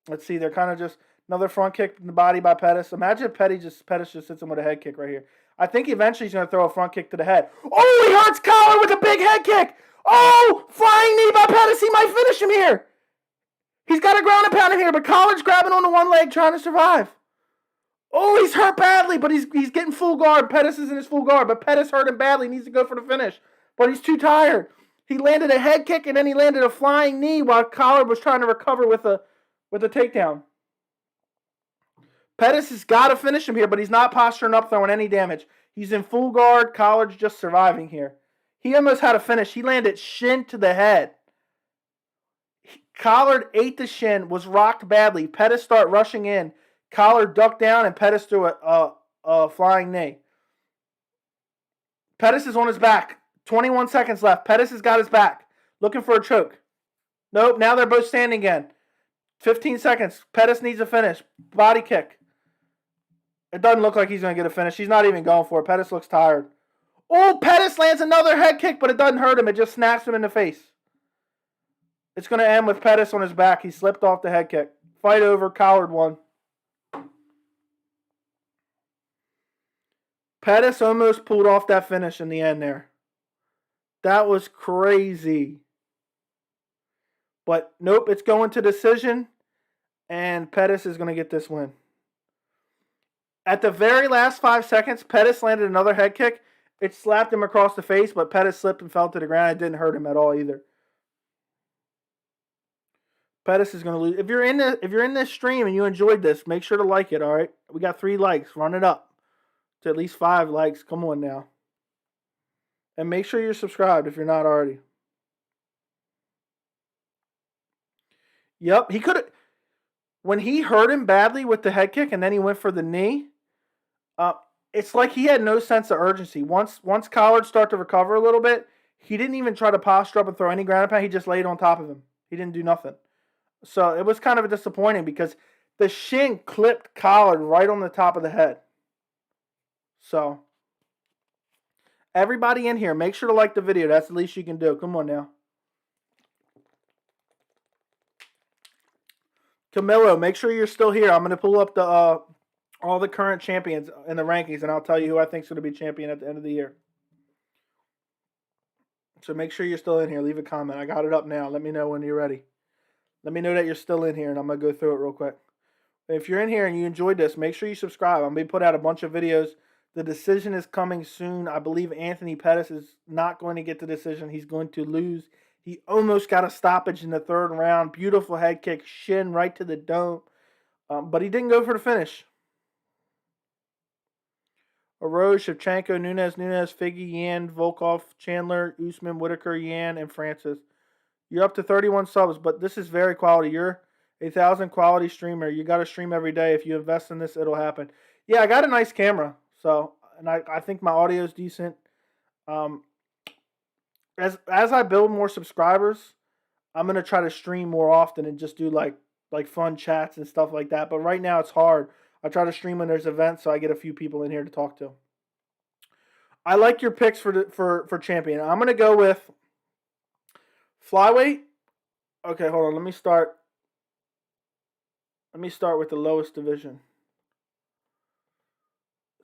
Let's see, they're kind of just another front kick in the body by Pettis. Imagine if Pettis just hits him with a head kick right here. I think eventually he's going to throw a front kick to the head. Oh, he hurts Collar with a big head kick. Oh, flying knee by Pettis. He might finish him here. He's got a ground and pound in here, but Collar's grabbing onto one leg trying to survive. Oh, he's hurt badly, but he's getting full guard. Pettis is in his full guard, but Pettis hurt him badly. He needs to go for the finish, but he's too tired. He landed a head kick, and then he landed a flying knee while Collar was trying to recover with a takedown. Pettis has got to finish him here, but he's not posturing up, throwing any damage. He's in full guard. Collar's just surviving here. He almost had a finish. He landed shin to the head. Collard ate the shin, was rocked badly. Pettis started rushing in. Collard ducked down, and Pettis threw a flying knee. Pettis is on his back. 21 seconds left. Pettis has got his back. Looking for a choke. Nope, now they're both standing again. 15 seconds. Pettis needs a finish. Body kick. It doesn't look like he's going to get a finish. He's not even going for it. Pettis looks tired. Oh, Pettis lands another head kick, but it doesn't hurt him. It just snaps him in the face. It's going to end with Pettis on his back. He slipped off the head kick. Fight over. Collard won. Pettis almost pulled off that finish in the end there. That was crazy. But nope, it's going to decision. And Pettis is going to get this win. At the very last 5 seconds, Pettis landed another head kick. It slapped him across the face, but Pettis slipped and fell to the ground. It didn't hurt him at all either. Pettis is going to lose. If you're in this stream and you enjoyed this, make sure to like it, all right? We got 3 likes. Run it up to at least 5 likes. Come on now. And make sure you're subscribed if you're not already. Yep, he could have. When he hurt him badly with the head kick and then he went for the knee, it's like he had no sense of urgency. Once Collard started to recover a little bit, he didn't even try to posture up and throw any ground and pound. He just laid on top of him. He didn't do nothing. So it was kind of disappointing because the shin clipped Collard right on the top of the head. So everybody in here, make sure to like the video. That's the least you can do. Come on now. Camilo, make sure you're still here. I'm going to pull up the all the current champions in the rankings, and I'll tell you who I think is going to be champion at the end of the year. So make sure you're still in here. Leave a comment. I got it up now. Let me know when you're ready. Let me know that you're still in here, and I'm going to go through it real quick. If you're in here and you enjoyed this, make sure you subscribe. I'm going to put out a bunch of videos. The decision is coming soon. I believe Anthony Pettis is not going to get the decision. He's going to lose. He almost got a stoppage in the 3rd round. Beautiful head kick, shin right to the dome. But he didn't go for the finish. Arose, Shevchenko, Nunes, Figgy, Yan, Volkov, Chandler, Usman, Whitaker, Yan, and Francis. You're up to 31 subs, but this is very quality. You're a 1,000 quality streamer. You got to stream every day. If you invest in this, it'll happen. Yeah, I got a nice camera. So, and I think my audio is decent. As I build more subscribers, I'm gonna try to stream more often and just do like fun chats and stuff like that. But right now it's hard. I try to stream when there's events, so I get a few people in here to talk to. I like your picks for champion. I'm gonna go with flyweight. Okay, hold on. Let me start with the lowest division.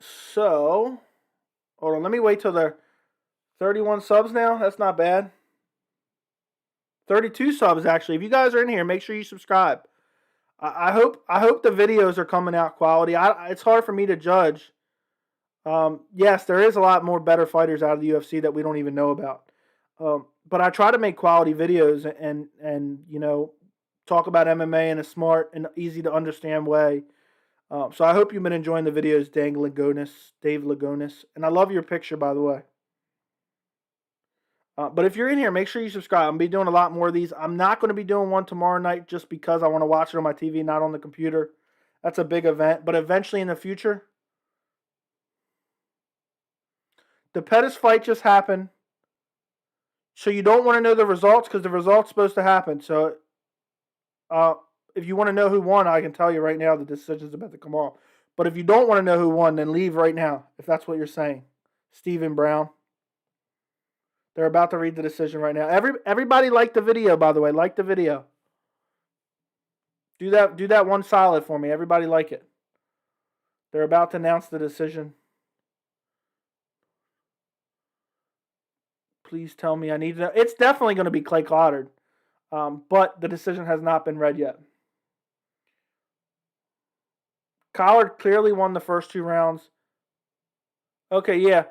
So, hold on. Let me wait till they're 31 subs now. That's not bad. 32 subs, actually. If you guys are in here, make sure you subscribe. I hope the videos are coming out quality. It's hard for me to judge. Yes, there is a lot more better fighters out of the UFC that we don't even know about. But I try to make quality videos and you know, talk about MMA in a smart and easy to understand way. So I hope you've been enjoying the videos, Dave Lagonis. And I love your picture, by the way. But if you're in here, make sure you subscribe. I'm going to be doing a lot more of these. I'm not going to be doing one tomorrow night just because I want to watch it on my TV, not on the computer. That's a big event. But eventually in the future, the Pettis fight just happened. So you don't want to know the results because the result's supposed to happen. So if you want to know who won, I can tell you right now the decision's about to come off. But if you don't want to know who won, then leave right now, if that's what you're saying. Stephen Brown. They're about to read the decision right now. Everybody like the video, by the way. Like the video. Do that one solid for me. Everybody like it. They're about to announce the decision. Please tell me I need to know. It's definitely going to be Clay Clottard. But the decision has not been read yet. Collard clearly won the first 2 rounds. Okay, yeah.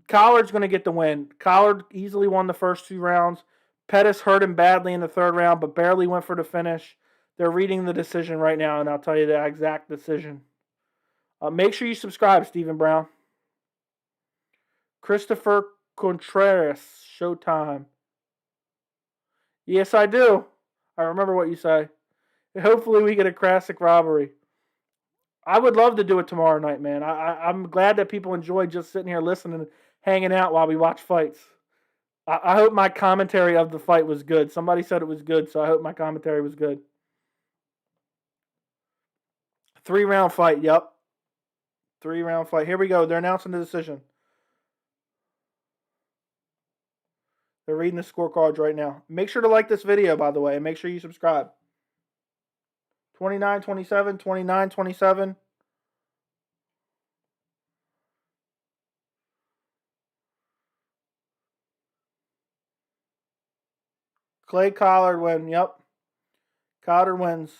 Collard's going to get the win. Collard easily won the first 2 rounds. Pettis hurt him badly in the 3rd round, but barely went for the finish. They're reading the decision right now, and I'll tell you the exact decision. Make sure you subscribe, Stephen Brown. Christopher Contreras, Showtime. Yes, I do. I remember what you say. Hopefully we get a classic robbery. I would love to do it tomorrow night, man. I'm glad that people enjoy just sitting here listening, hanging out while we watch fights. I hope my commentary of the fight was good. Somebody said it was good, so I hope my commentary was good. 3-round fight, yep. 3-round fight. Here we go. They're announcing the decision. They're reading the scorecards right now. Make sure to like this video, by the way, and make sure you subscribe. 29-27, 29-27. Clay Collard win. Yep. Collard wins.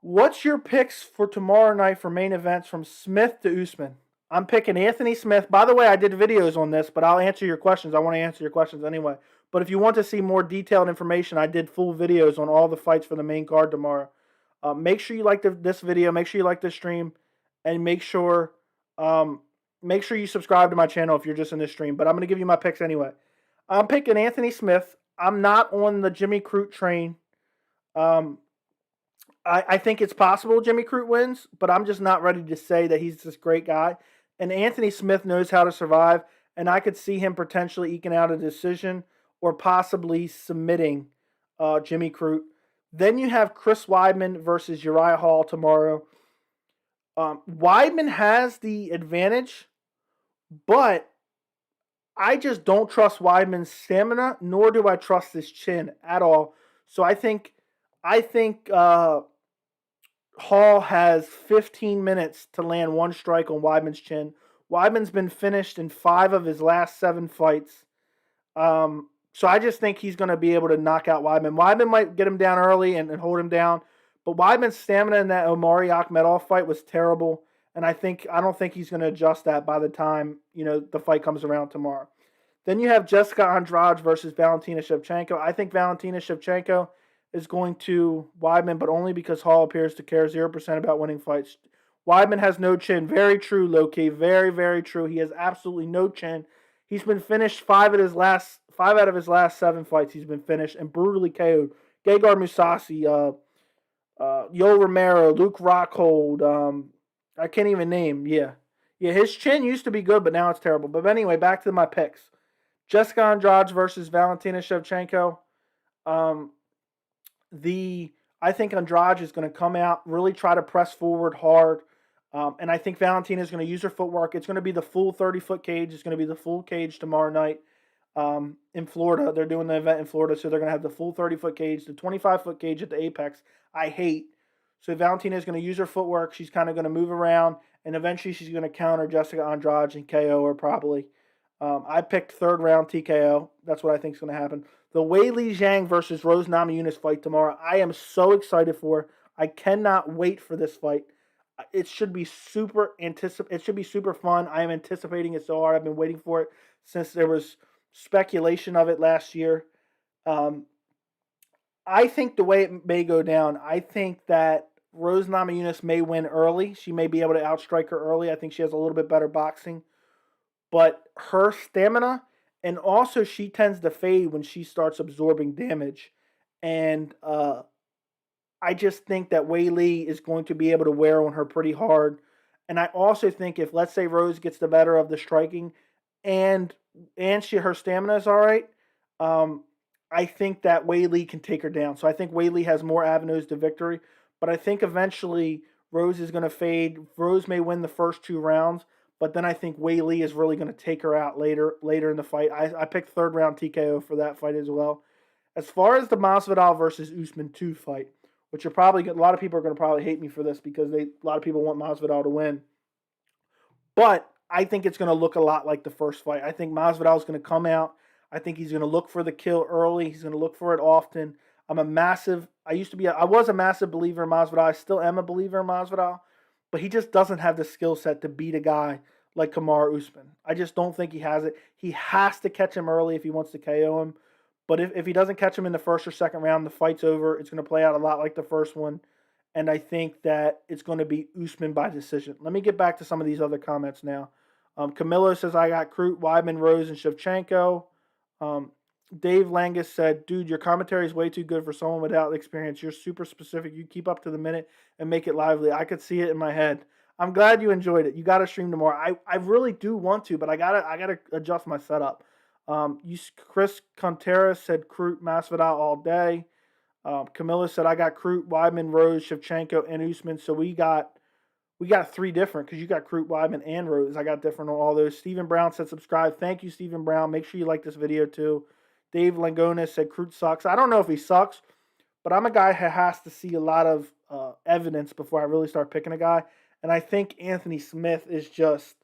What's your picks for tomorrow night for main events from Smith to Usman? I'm picking Anthony Smith. By the way, I did videos on this, but I'll answer your questions. I want to answer your questions anyway. But if you want to see more detailed information, I did full videos on all the fights for the main card tomorrow. Make sure you like this video. Make sure you like this stream. And make sure you subscribe to my channel if you're just in this stream. But I'm going to give you my picks anyway. I'm picking Anthony Smith. I'm not on the Jimmy Crute train. I think it's possible Jimmy Crute wins, but I'm just not ready to say that he's this great guy. And Anthony Smith knows how to survive, and I could see him potentially eking out a decision or possibly submitting Jimmy Crute. Then you have Chris Weidman versus Uriah Hall tomorrow. Weidman has the advantage, but I just don't trust Weidman's stamina, nor do I trust his chin at all. So I think Hall has 15 minutes to land one strike on Weidman's chin. Weidman's been finished in 5 of his last 7 fights. So I just think he's going to be able to knock out Weidman. Weidman might get him down early and hold him down. But Weidman's stamina in that Omari Akhmedov fight was terrible. And I don't think he's going to adjust that by the time, the fight comes around tomorrow. Then you have Jessica Andraj versus Valentina Shevchenko. I think Valentina Shevchenko is going to Weidman, but only because Hall appears to care 0% about winning fights. Weidman has no chin. Very true, low-key. Very, very true. He has absolutely no chin. He's been finished 5 out of his last 7 fights. He's been finished and brutally KO'd. Gegard Mousasi, Yoel Romero, Luke Rockhold. I can't even name. Yeah, his chin used to be good, but now it's terrible. But anyway, back to my picks. Jessica Andrade versus Valentina Shevchenko. I think Andrade is going to come out, really try to press forward hard. And I think Valentina is going to use her footwork. It's going to be the full 30-foot cage. It's going to be the full cage tomorrow night in Florida. They're doing the event in Florida, so they're going to have the full 30-foot cage, the 25-foot cage at the Apex. I hate. So Valentina is going to use her footwork. She's kind of going to move around, and eventually she's going to counter Jessica Andrade and KO her probably. I picked 3rd round TKO. That's what I think is going to happen. The Weili Zhang versus Rose Namajunas fight tomorrow. I am so excited for. I cannot wait for this fight. It should be super fun. I am anticipating it so hard. I've been waiting for it since there was speculation of it last year. I think the way it may go down, I think that Rose Namajunas may win early. She may be able to outstrike her early. I think she has a little bit better boxing. But her stamina, and also she tends to fade when she starts absorbing damage. And I just think that Weili is going to be able to wear on her pretty hard. And I also think if, let's say, Rose gets the better of the striking and her stamina is all right, I think that Weili can take her down. So I think Weili has more avenues to victory. But I think eventually Rose is going to fade. Rose may win the first 2 rounds. But then I think Wei Li is really going to take her out later in the fight. I picked third round TKO for that fight as well. As far as the Masvidal versus Usman 2 fight, which are probably a lot of people are going to probably hate me for this because a lot of people want Masvidal to win. But I think it's going to look a lot like the first fight. I think Masvidal is going to come out. I think he's going to look for the kill early. He's going to look for it often. I was a massive believer in Masvidal. I still am a believer in Masvidal, but he just doesn't have the skill set to beat a guy like Kamaru Usman. I just don't think he has it. He has to catch him early if he wants to KO him. But if he doesn't catch him in the first or second round, the fight's over. It's going to play out a lot like the first one. And I think that it's going to be Usman by decision. Let me get back to some of these other comments now. Camilo says, I got Crute, Weidman, Rose, and Shevchenko. Dave Langus said, dude, your commentary is way too good for someone without experience. You're super specific. You keep up to the minute and make it lively. I could see it in my head. I'm glad you enjoyed it. You got to stream tomorrow. I really do want to, but I gotta adjust my setup. Chris Contreras said Crute, Masvidal all day. Camilla said, I got Crute, Weidman, Rose, Shevchenko, and Usman. So we got three different because you got Crute, Weidman, and Rose. I got different on all those. Stephen Brown said, subscribe. Thank you, Stephen Brown. Make sure you like this video too. Dave Langona said, Crute sucks. I don't know if he sucks, but I'm a guy who has to see a lot of evidence before I really start picking a guy. And I think Anthony Smith is just,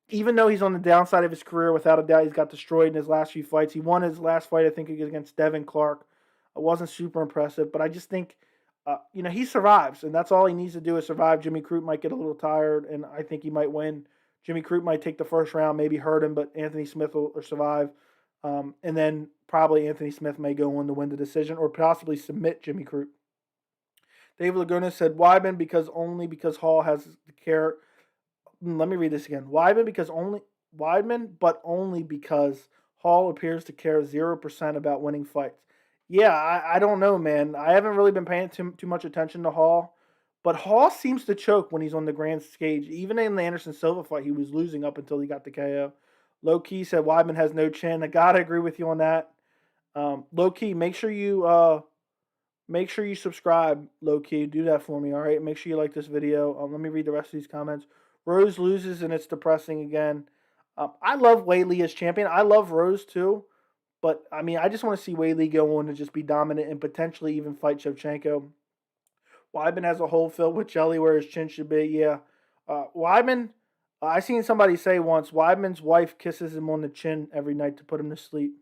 even though he's on the downside of his career, without a doubt, he's got destroyed in his last few fights. He won his last fight, I think, against Devin Clark. It wasn't super impressive, but I just think, he survives, and that's all he needs to do is survive. Jimmy Crute might get a little tired, and I think he might win. Jimmy Crute might take the first round, maybe hurt him, but Anthony Smith will survive. And then probably Anthony Smith may go on to win the decision or possibly submit Jimmy Crute. Dave Laguna said, Weidman because Hall has the care. Let me read this again. Weidman, but only because Hall appears to care 0% about winning fights. Yeah, I don't know, man. I haven't really been paying too much attention to Hall, but Hall seems to choke when he's on the grand stage. Even in the Anderson Silva fight, he was losing up until he got the KO. Low Key said Weidman has no chin. I gotta agree with you on that. Low Key, make sure you subscribe. Low Key, do that for me. All right, make sure you like this video. Let me read the rest of these comments. Rose loses and it's depressing again. I love Wei Li as champion. I love Rose too. But, I mean, I just want to see Wei Li go on and just be dominant and potentially even fight Shevchenko. Weidman has a hole filled with jelly where his chin should be. Yeah. Weidman, I seen somebody say once, Weidman's wife kisses him on the chin every night to put him to sleep.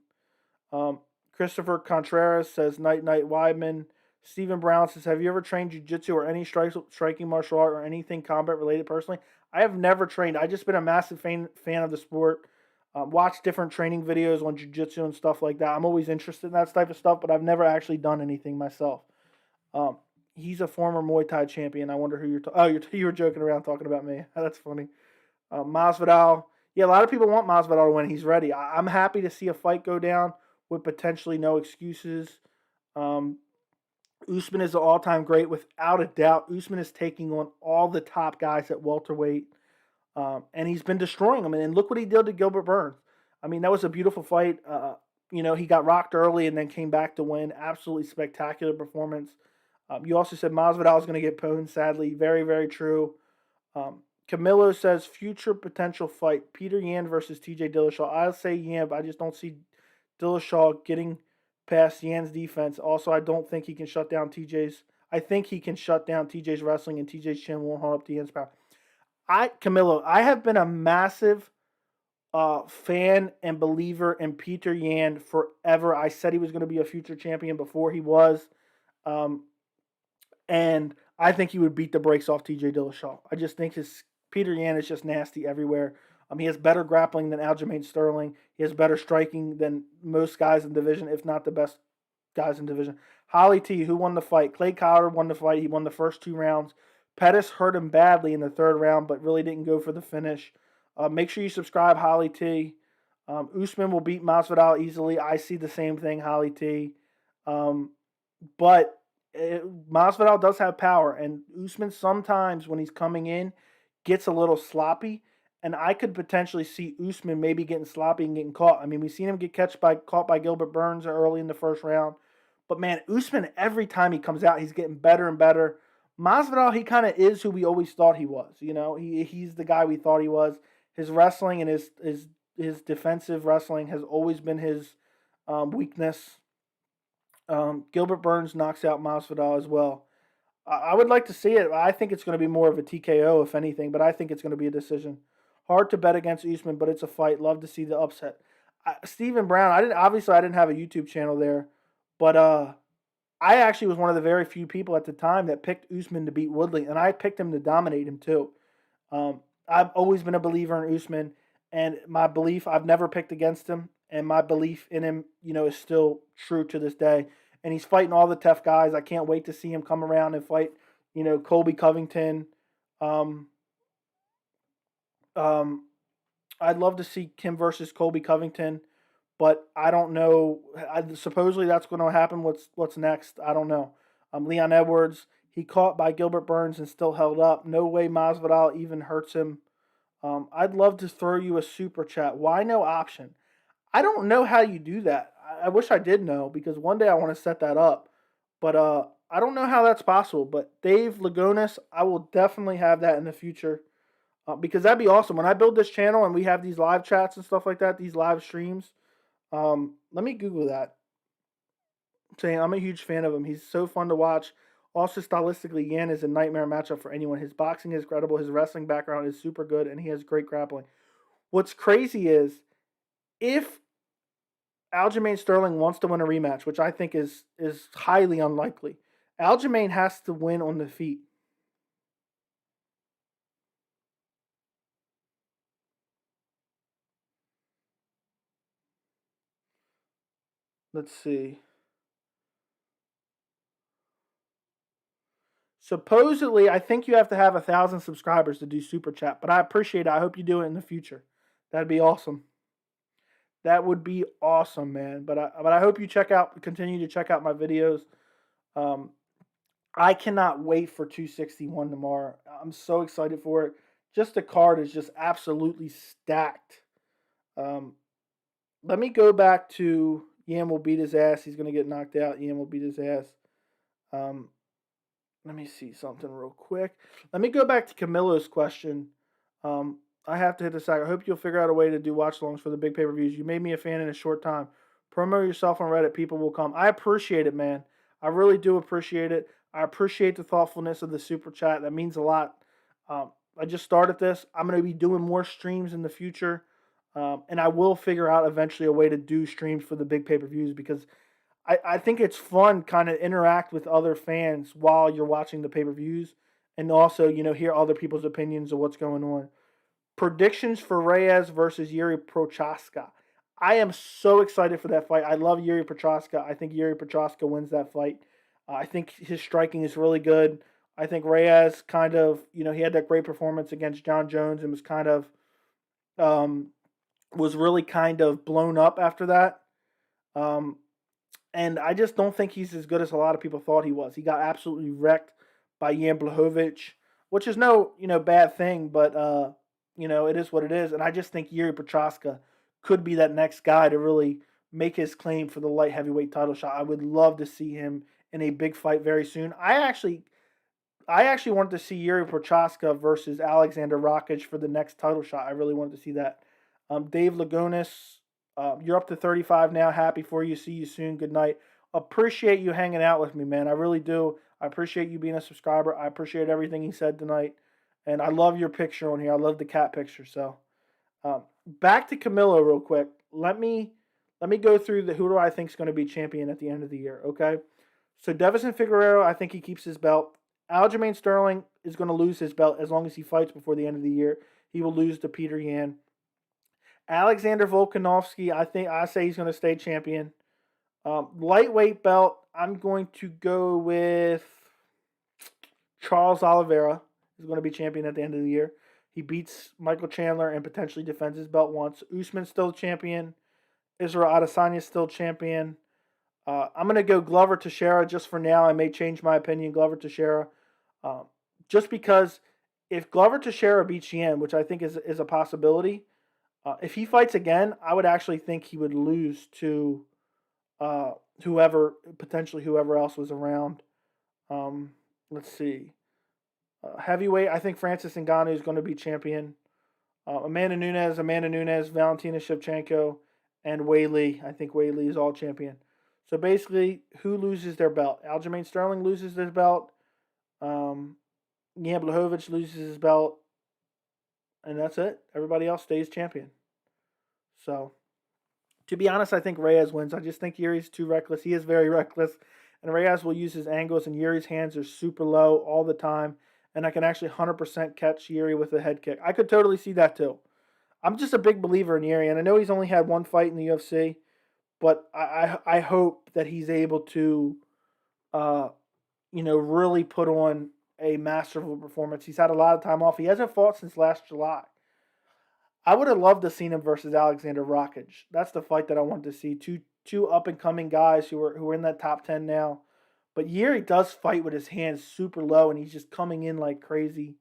Christopher Contreras says, night, Weidman. Stephen Brown says, have you ever trained jiu-jitsu or any striking martial art or anything combat-related personally? I have never trained. I've just been a massive fan of the sport. Watch different training videos on jiu-jitsu and stuff like that. I'm always interested in that type of stuff, but I've never actually done anything myself. He's a former Muay Thai champion. I wonder who you're you were joking around talking about me. That's funny. Masvidal. Yeah, a lot of people want Masvidal to win. He's ready. I'm happy to see a fight go down with potentially no excuses. Usman is the all-time great without a doubt. Usman is taking on all the top guys at welterweight. And he's been destroying them. And look what he did to Gilbert Burns. I mean, that was a beautiful fight. He got rocked early and then came back to win. Absolutely spectacular performance. You also said Masvidal is going to get pwned, sadly. Very, very true. Camilo says, future potential fight, Peter Yan versus TJ Dillashaw. I'll say Yan, but I just don't see Dillashaw getting past Yan's defense. Also, I don't think he can shut down TJ's. I think he can shut down TJ's wrestling and TJ's chin won't hold up to Yan's power. Camilo, I have been a massive fan and believer in Peter Yan forever. I said he was going to be a future champion before he was. And I think he would beat the brakes off TJ Dillashaw. I just think Peter Yan is just nasty everywhere. He has better grappling than Aljamain Sterling. He has better striking than most guys in division, if not the best guys in division. Holly T, who won the fight? Clay Cowder won the fight. He won the first 2 rounds. Pettis hurt him badly in the 3rd round, but really didn't go for the finish. Make sure you subscribe, Holly T. Usman will beat Masvidal easily. I see the same thing, Holly T. But Masvidal does have power, and Usman sometimes when he's coming in gets a little sloppy, and I could potentially see Usman maybe getting sloppy and getting caught. I mean, we've seen him get caught by Gilbert Burns early in the 1st round. But, man, Usman, every time he comes out, he's getting better and better. Masvidal, he kind of is who we always thought he was. You know, he's the guy we thought he was. His wrestling and his defensive wrestling has always been his weakness. Gilbert Burns knocks out Masvidal as well. I would like to see it. I think it's going to be more of a TKO, if anything, but I think it's going to be a decision. Hard to bet against Usman, but it's a fight. Love to see the upset. Stephen Brown, I didn't have a YouTube channel there, but I actually was one of the very few people at the time that picked Usman to beat Woodley, and I picked him to dominate him too. I've always been a believer in Usman, and my belief, I've never picked against him, and my belief in him, is still true to this day. And he's fighting all the tough guys. I can't wait to see him come around and fight, Colby Covington. I'd love to see Kim versus Colby Covington, but I don't know. Supposedly that's going to happen. What's next? I don't know. Leon Edwards, he caught by Gilbert Burns and still held up. No way Masvidal even hurts him. I'd love to throw you a super chat. Why no option? I don't know how you do that. I wish I did know, because one day I want to set that up. But I don't know how that's possible. But Dave Lagonis, I will definitely have that in the future. Because that'd be awesome. When I build this channel and we have these live chats and stuff like that, these live streams, let me Google that. Saying I'm a huge fan of him. He's so fun to watch. Also, stylistically, Yan is a nightmare matchup for anyone. His boxing is credible. His wrestling background is super good, and he has great grappling. What's crazy is, if Aljamain Sterling wants to win a rematch, which I think is highly unlikely, Aljamain has to win on the feet. Let's see. Supposedly, I think you have to have 1,000 subscribers to do Super Chat, but I appreciate it. I hope you do it in the future. That'd be awesome. That would be awesome, man. But I hope you continue to check out my videos. I cannot wait for 261 tomorrow. I'm so excited for it. Just the card is just absolutely stacked. Let me go back to Yan will beat his ass. He's going to get knocked out. Yan will beat his ass. Let me see something real quick. Let me go back to Camilo's question. I have to hit the sack. I hope you'll figure out a way to do watch-alongs for the big pay-per-views. You made me a fan in a short time. Promo yourself on Reddit. People will come. I appreciate it, man. I really do appreciate it. I appreciate the thoughtfulness of the Super Chat. That means a lot. I just started this. I'm going to be doing more streams in the future. And I will figure out eventually a way to do streams for the big pay-per-views, because I think it's fun kind of interact with other fans while you're watching the pay-per-views, and also, hear other people's opinions of what's going on. Predictions for Reyes versus Yuri Prochaska. I am so excited for that fight. I love Yuri Prochaska. I think Yuri Prochaska wins that fight. I think his striking is really good. I think Reyes kind of, he had that great performance against John Jones and was kind of, was really kind of blown up after that. And I just don't think he's as good as a lot of people thought he was. He got absolutely wrecked by Jan Blachowicz, which is no, bad thing, but, it is what it is. And I just think Yuri Prochaska could be that next guy to really make his claim for the light heavyweight title shot. I would love to see him in a big fight very soon. I actually wanted to see Yuri Prochaska versus Alexander Rakic for the next title shot. I really wanted to see that. Dave Lagonis, you're up to 35 now. Happy for you. See you soon. Good night. Appreciate you hanging out with me, man. I really do. I appreciate you being a subscriber. I appreciate everything he said tonight. And I love your picture on here. I love the cat picture. So, back to Camilo real quick. Let me go through who do I think is going to be champion at the end of the year, okay? So, Davison Figueiredo, I think he keeps his belt. Aljamain Sterling is going to lose his belt as long as he fights before the end of the year. He will lose to Peter Yan. Alexander Volkanovski, I say he's going to stay champion. Lightweight belt, I'm going to go with Charles Oliveira. He's going to be champion at the end of the year. He beats Michael Chandler and potentially defends his belt once. Usman's still champion. Israel Adesanya's still champion. I'm going to go Glover Teixeira just for now. I may change my opinion. Glover Teixeira. Just because if Glover Teixeira beats Yan, which I think is a possibility, if he fights again, I would actually think he would lose to whoever else was around. Let's see. Heavyweight, I think Francis Ngannou is going to be champion. Amanda Nunes, Valentina Shevchenko, and Weili. I think Weili is all champion. So basically, who loses their belt? Aljamain Sterling loses his belt. Jan Blachowicz loses his belt. And that's it. Everybody else stays champion. So, to be honest, I think Reyes wins. I just think Yuri's too reckless. He is very reckless. And Reyes will use his angles, and Yuri's hands are super low all the time. And I can actually 100% catch Yuri with a head kick. I could totally see that too. I'm just a big believer in Yuri, and I know he's only had one fight in the UFC, but I hope that he's able to, really put on a masterful performance. He's had a lot of time off. He hasn't fought since last July. I would have loved to seen him versus Alexander Rakic. That's the fight that I wanted to see. Two up and coming guys who are in that top 10 now. But Yuri does fight with his hands super low, and he's just coming in like crazy.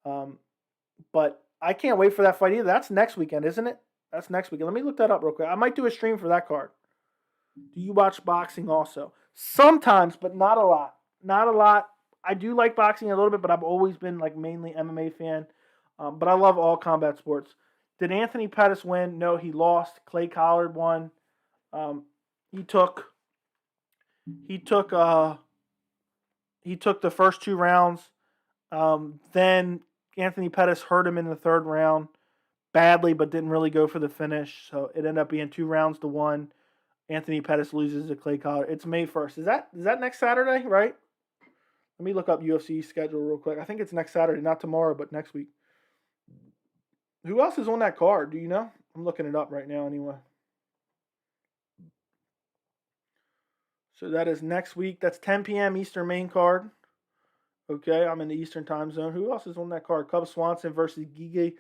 But I can't wait for that fight either. That's next weekend, isn't it? That's next weekend. Let me look that up real quick. I might do a stream for that card. Do you watch boxing also? Sometimes, but not a lot. Not a lot. I do like boxing a little bit, but I've always been like mainly MMA fan. But I love all combat sports. Did Anthony Pettis win? No, he lost. Clay Collard won. He took the first 2 rounds. Then Anthony Pettis hurt him in the 3rd round badly, but didn't really go for the finish. So it ended up being 2 rounds to 1. Anthony Pettis loses to Clay Collard. It's May 1st. Is that next Saturday, right? Let me look up UFC schedule real quick. I think it's next Saturday, not tomorrow, but next week. Who else is on that card? Do you know? I'm looking it up right now anyway. So that is next week. That's 10 p.m. Eastern main card. Okay, I'm in the Eastern time zone. Who else is on that card? Cub Swanson versus Gige.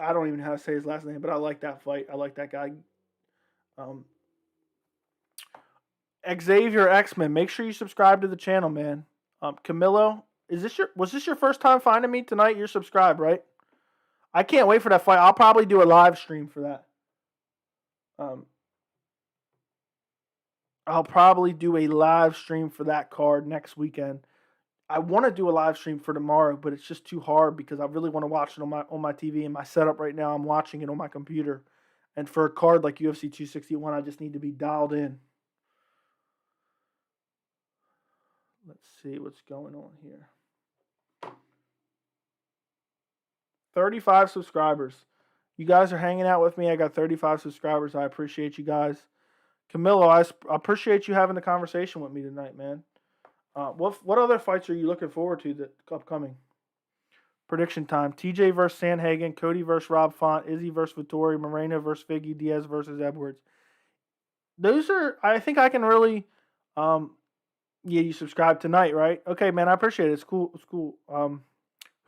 I don't even know how to say his last name, but I like that fight. I like that guy. Xavier X-Men. Make sure you subscribe to the channel, man. Camilo, was this your first time finding me tonight? You're subscribed, right? I can't wait for that fight. I'll probably do a live stream for that. I'll probably do a live stream for that card next weekend. I want to do a live stream for tomorrow, but it's just too hard because I really want to watch it on my TV and my setup right now. I'm watching it on my computer. And for a card like UFC 261, I just need to be dialed in. Let's see what's going on here. 35 subscribers. You guys are hanging out with me. I got 35 subscribers. I appreciate you guys. Camilo, I appreciate you having the conversation with me tonight, man. What other fights are you looking forward to that upcoming? Prediction time. TJ versus Sandhagen, Cody versus Rob Font, Izzy versus Vettori, Moreno versus Figgy, Diaz versus Edwards. Those are, I think I can really, you subscribe tonight, right? Okay, man, I appreciate it. It's cool. It's cool.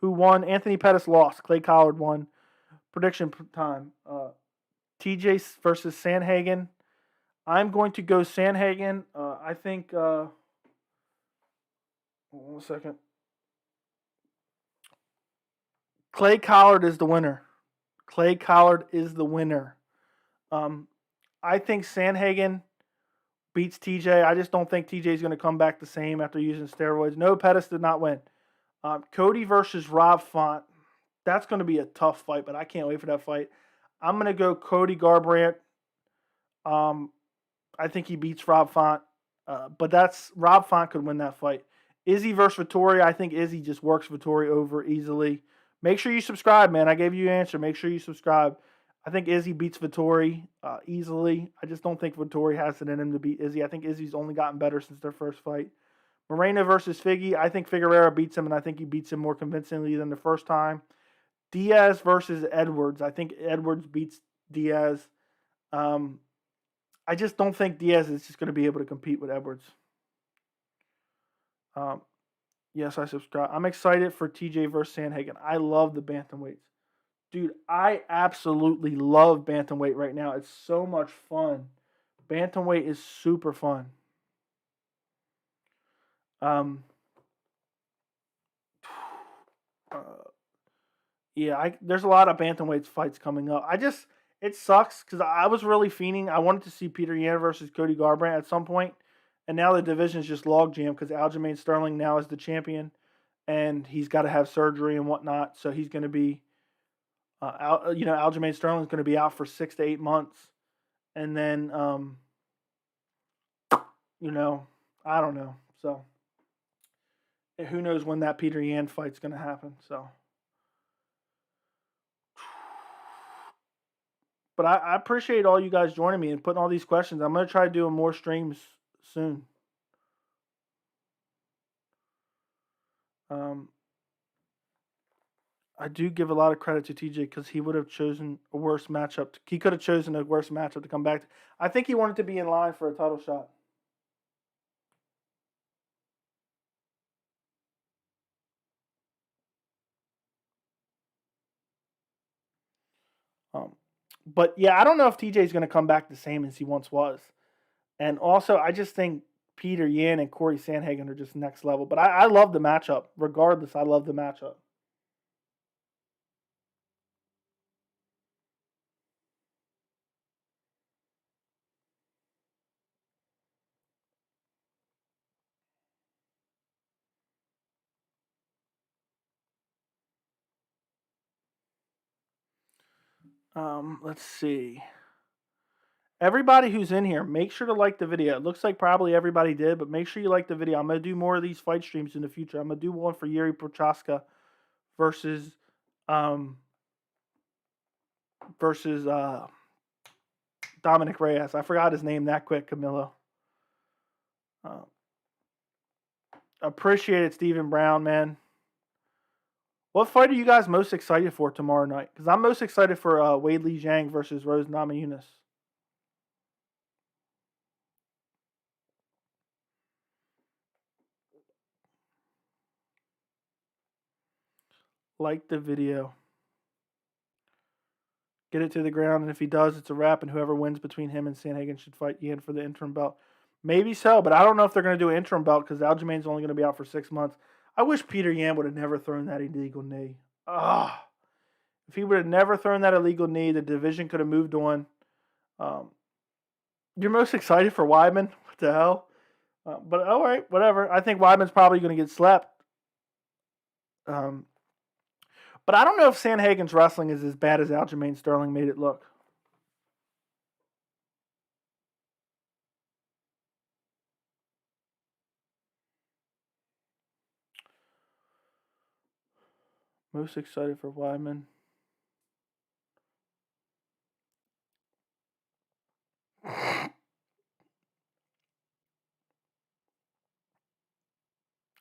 Who won? Anthony Pettis lost. Clay Collard won. Prediction time. TJ versus Sandhagen. I'm going to go Sandhagen. I think, 1 second. Clay Collard is the winner. Clay Collard is the winner. I think Sandhagen beats TJ. I just don't think TJ is going to come back the same after using steroids. No, Pettis did not win. Cody versus Rob Font. That's going to be a tough fight, but I can't wait for that fight. I'm going to go Cody Garbrandt. I think he beats Rob Font. But Rob Font could win that fight. Izzy versus Vettori. I think Izzy just works Vettori over easily. Make sure you subscribe, man. I gave you an answer. Make sure you subscribe. I think Izzy beats Vettori easily. I just don't think Vettori has it in him to beat Izzy. I think Izzy's only gotten better since their first fight. Moreno versus Figgy. I think Figueroa beats him, and I think he beats him more convincingly than the first time. Diaz versus Edwards. I think Edwards beats Diaz. I just don't think Diaz is just going to be able to compete with Edwards. Yes, I subscribe. I'm excited for TJ versus Sandhagen. I love the bantamweights. Dude, I absolutely love bantamweight right now. It's so much fun. Bantamweight is super fun. There's a lot of bantamweight fights coming up. It sucks because I was really fiending. I wanted to see Peter Yan versus Cody Garbrandt at some point, and now the division is just logjam because Aljamain Sterling now is the champion, and he's got to have surgery and whatnot. So he's going to be, Aljamain Sterling's going to be out for 6 to 8 months, and then, I don't know. So who knows when that Peter Yan fight's going to happen? So, but I appreciate all you guys joining me and putting all these questions. I'm going to try doing more streams soon. I do give a lot of credit to TJ because he would have chosen a worse matchup. He could have chosen a worse matchup to come back to. I think he wanted to be in line for a title shot. But yeah, I don't know if TJ is going to come back the same as he once was. And also, I just think Peter Yan and Corey Sandhagen are just next level. But I love the matchup. Regardless, I love the matchup. Let's see. Everybody who's in here, make sure to like the video. It looks like probably everybody did, but make sure you like the video. I'm going to do more of these fight streams in the future. I'm going to do one for Yuri Prochaska versus Dominic Reyes. I forgot his name that quick, Camilo. Appreciate it, Stephen Brown, man. What fight are you guys most excited for tomorrow night? Because I'm most excited for Weili Zhang versus Rose Namajunas. Like the video. Get it to the ground, and if he does, it's a wrap, and whoever wins between him and Sandhagen should fight Yan for the interim belt. Maybe so, but I don't know if they're going to do an interim belt because Aljamain's only going to be out for 6 months. I wish Peter Yan would have never thrown that illegal knee. If he would have never thrown that illegal knee, the division could have moved on. You're most excited for Weidman? What the hell? But all right, whatever. I think Weidman's probably going to get slept. But I don't know if Sandhagen's wrestling is as bad as Aljamain Sterling made it look. Most excited for Weidman.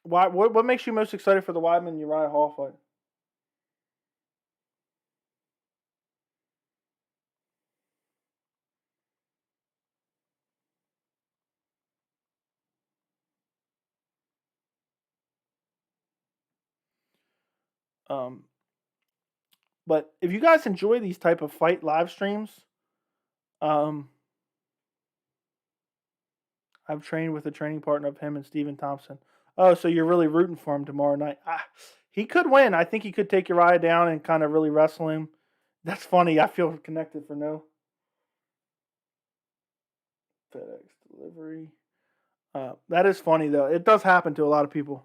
What makes you most excited for the Weidman Uriah Hall fight? But if you guys enjoy these type of fight live streams, I've trained with a training partner of him and Stephen Thompson. Oh, so you're really rooting for him tomorrow night? He could win. I think he could take Uriah down and kind of really wrestle him. That's funny. I feel connected for no. FedEx delivery. That is funny though. It does happen to a lot of people.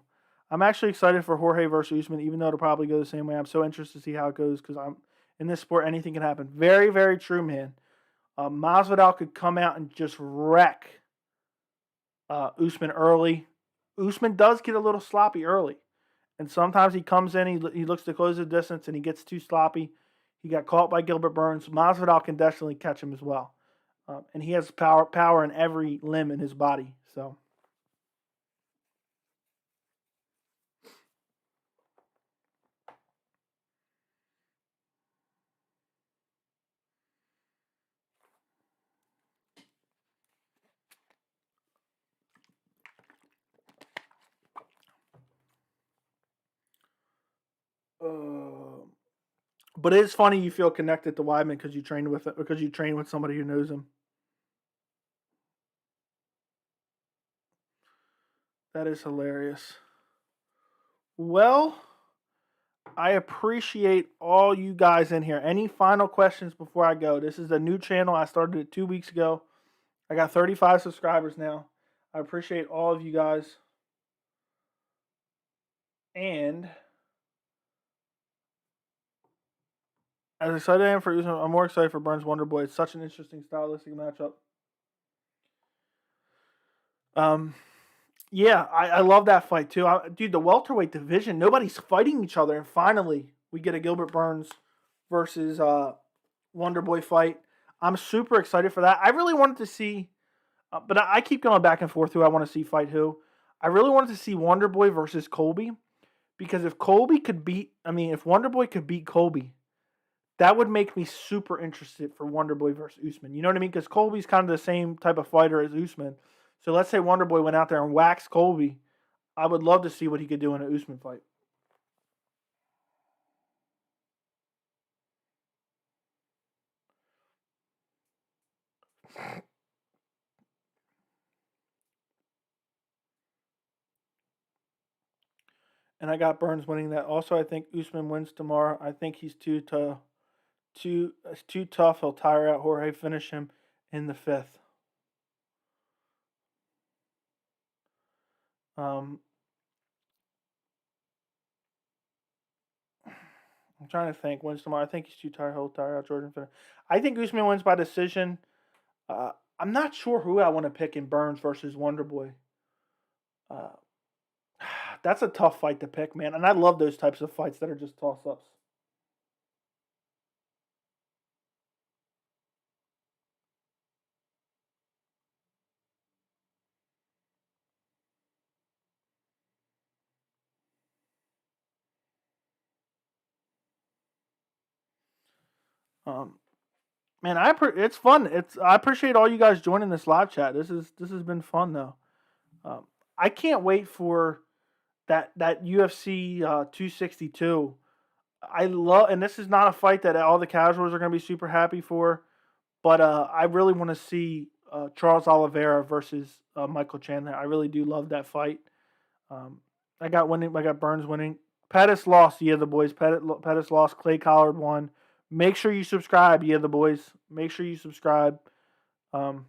I'm actually excited for Jorge versus Usman, even though it'll probably go the same way. I'm so interested to see how it goes because I'm in this sport. Anything can happen. Very, very true, man. Masvidal could come out and just wreck Usman early. Usman does get a little sloppy early, and sometimes he comes in, he looks to close the distance, and he gets too sloppy. He got caught by Gilbert Burns. Masvidal can definitely catch him as well, and he has power in every limb in his body. So. But it's funny you feel connected to Weidman because you train with somebody who knows him. That is hilarious. Well, I appreciate all you guys in here. Any final questions before I go? This is a new channel. I started it 2 weeks ago. I got 35 subscribers now. I appreciate all of you guys. And as excited I am for Usman, I'm more excited for Burns Wonderboy. It's such an interesting stylistic matchup. Um, yeah, I love that fight too. Dude, the welterweight division, nobody's fighting each other, and finally we get a Gilbert Burns versus Wonderboy fight. I'm super excited for that. I really wanted to see, but I keep going back and forth who I want to see fight who. I really wanted to see Wonderboy versus Colby because if Wonderboy could beat Colby, that would make me super interested for Wonderboy versus Usman. You know what I mean? Because Colby's kind of the same type of fighter as Usman. So let's say Wonderboy went out there and waxed Colby. I would love to see what he could do in an Usman fight. And I got Burns winning that. Also, I think Usman wins tomorrow. I think he's too tough. He'll tire out Jorge, finish him in the fifth. I'm trying to think. Wins tomorrow. I think he's too tired. He'll tire out Jordan. I think Usman wins by decision. I'm not sure who I want to pick in Burns versus Wonderboy. Uh, that's a tough fight to pick, man. And I love those types of fights that are just toss ups. Man, it's fun. I appreciate all you guys joining this live chat. This has been fun though. I can't wait for that UFC 262. I love, and this is not a fight that all the casuals are going to be super happy for, but I really want to see Charles Oliveira versus Michael Chandler. I really do love that fight. Um, I got winning. I got Burns winning. Pettis lost. Yeah, the boys. Pettis lost. Clay Collard won. Make sure you subscribe. Yeah, the boys. Make sure you subscribe. Um,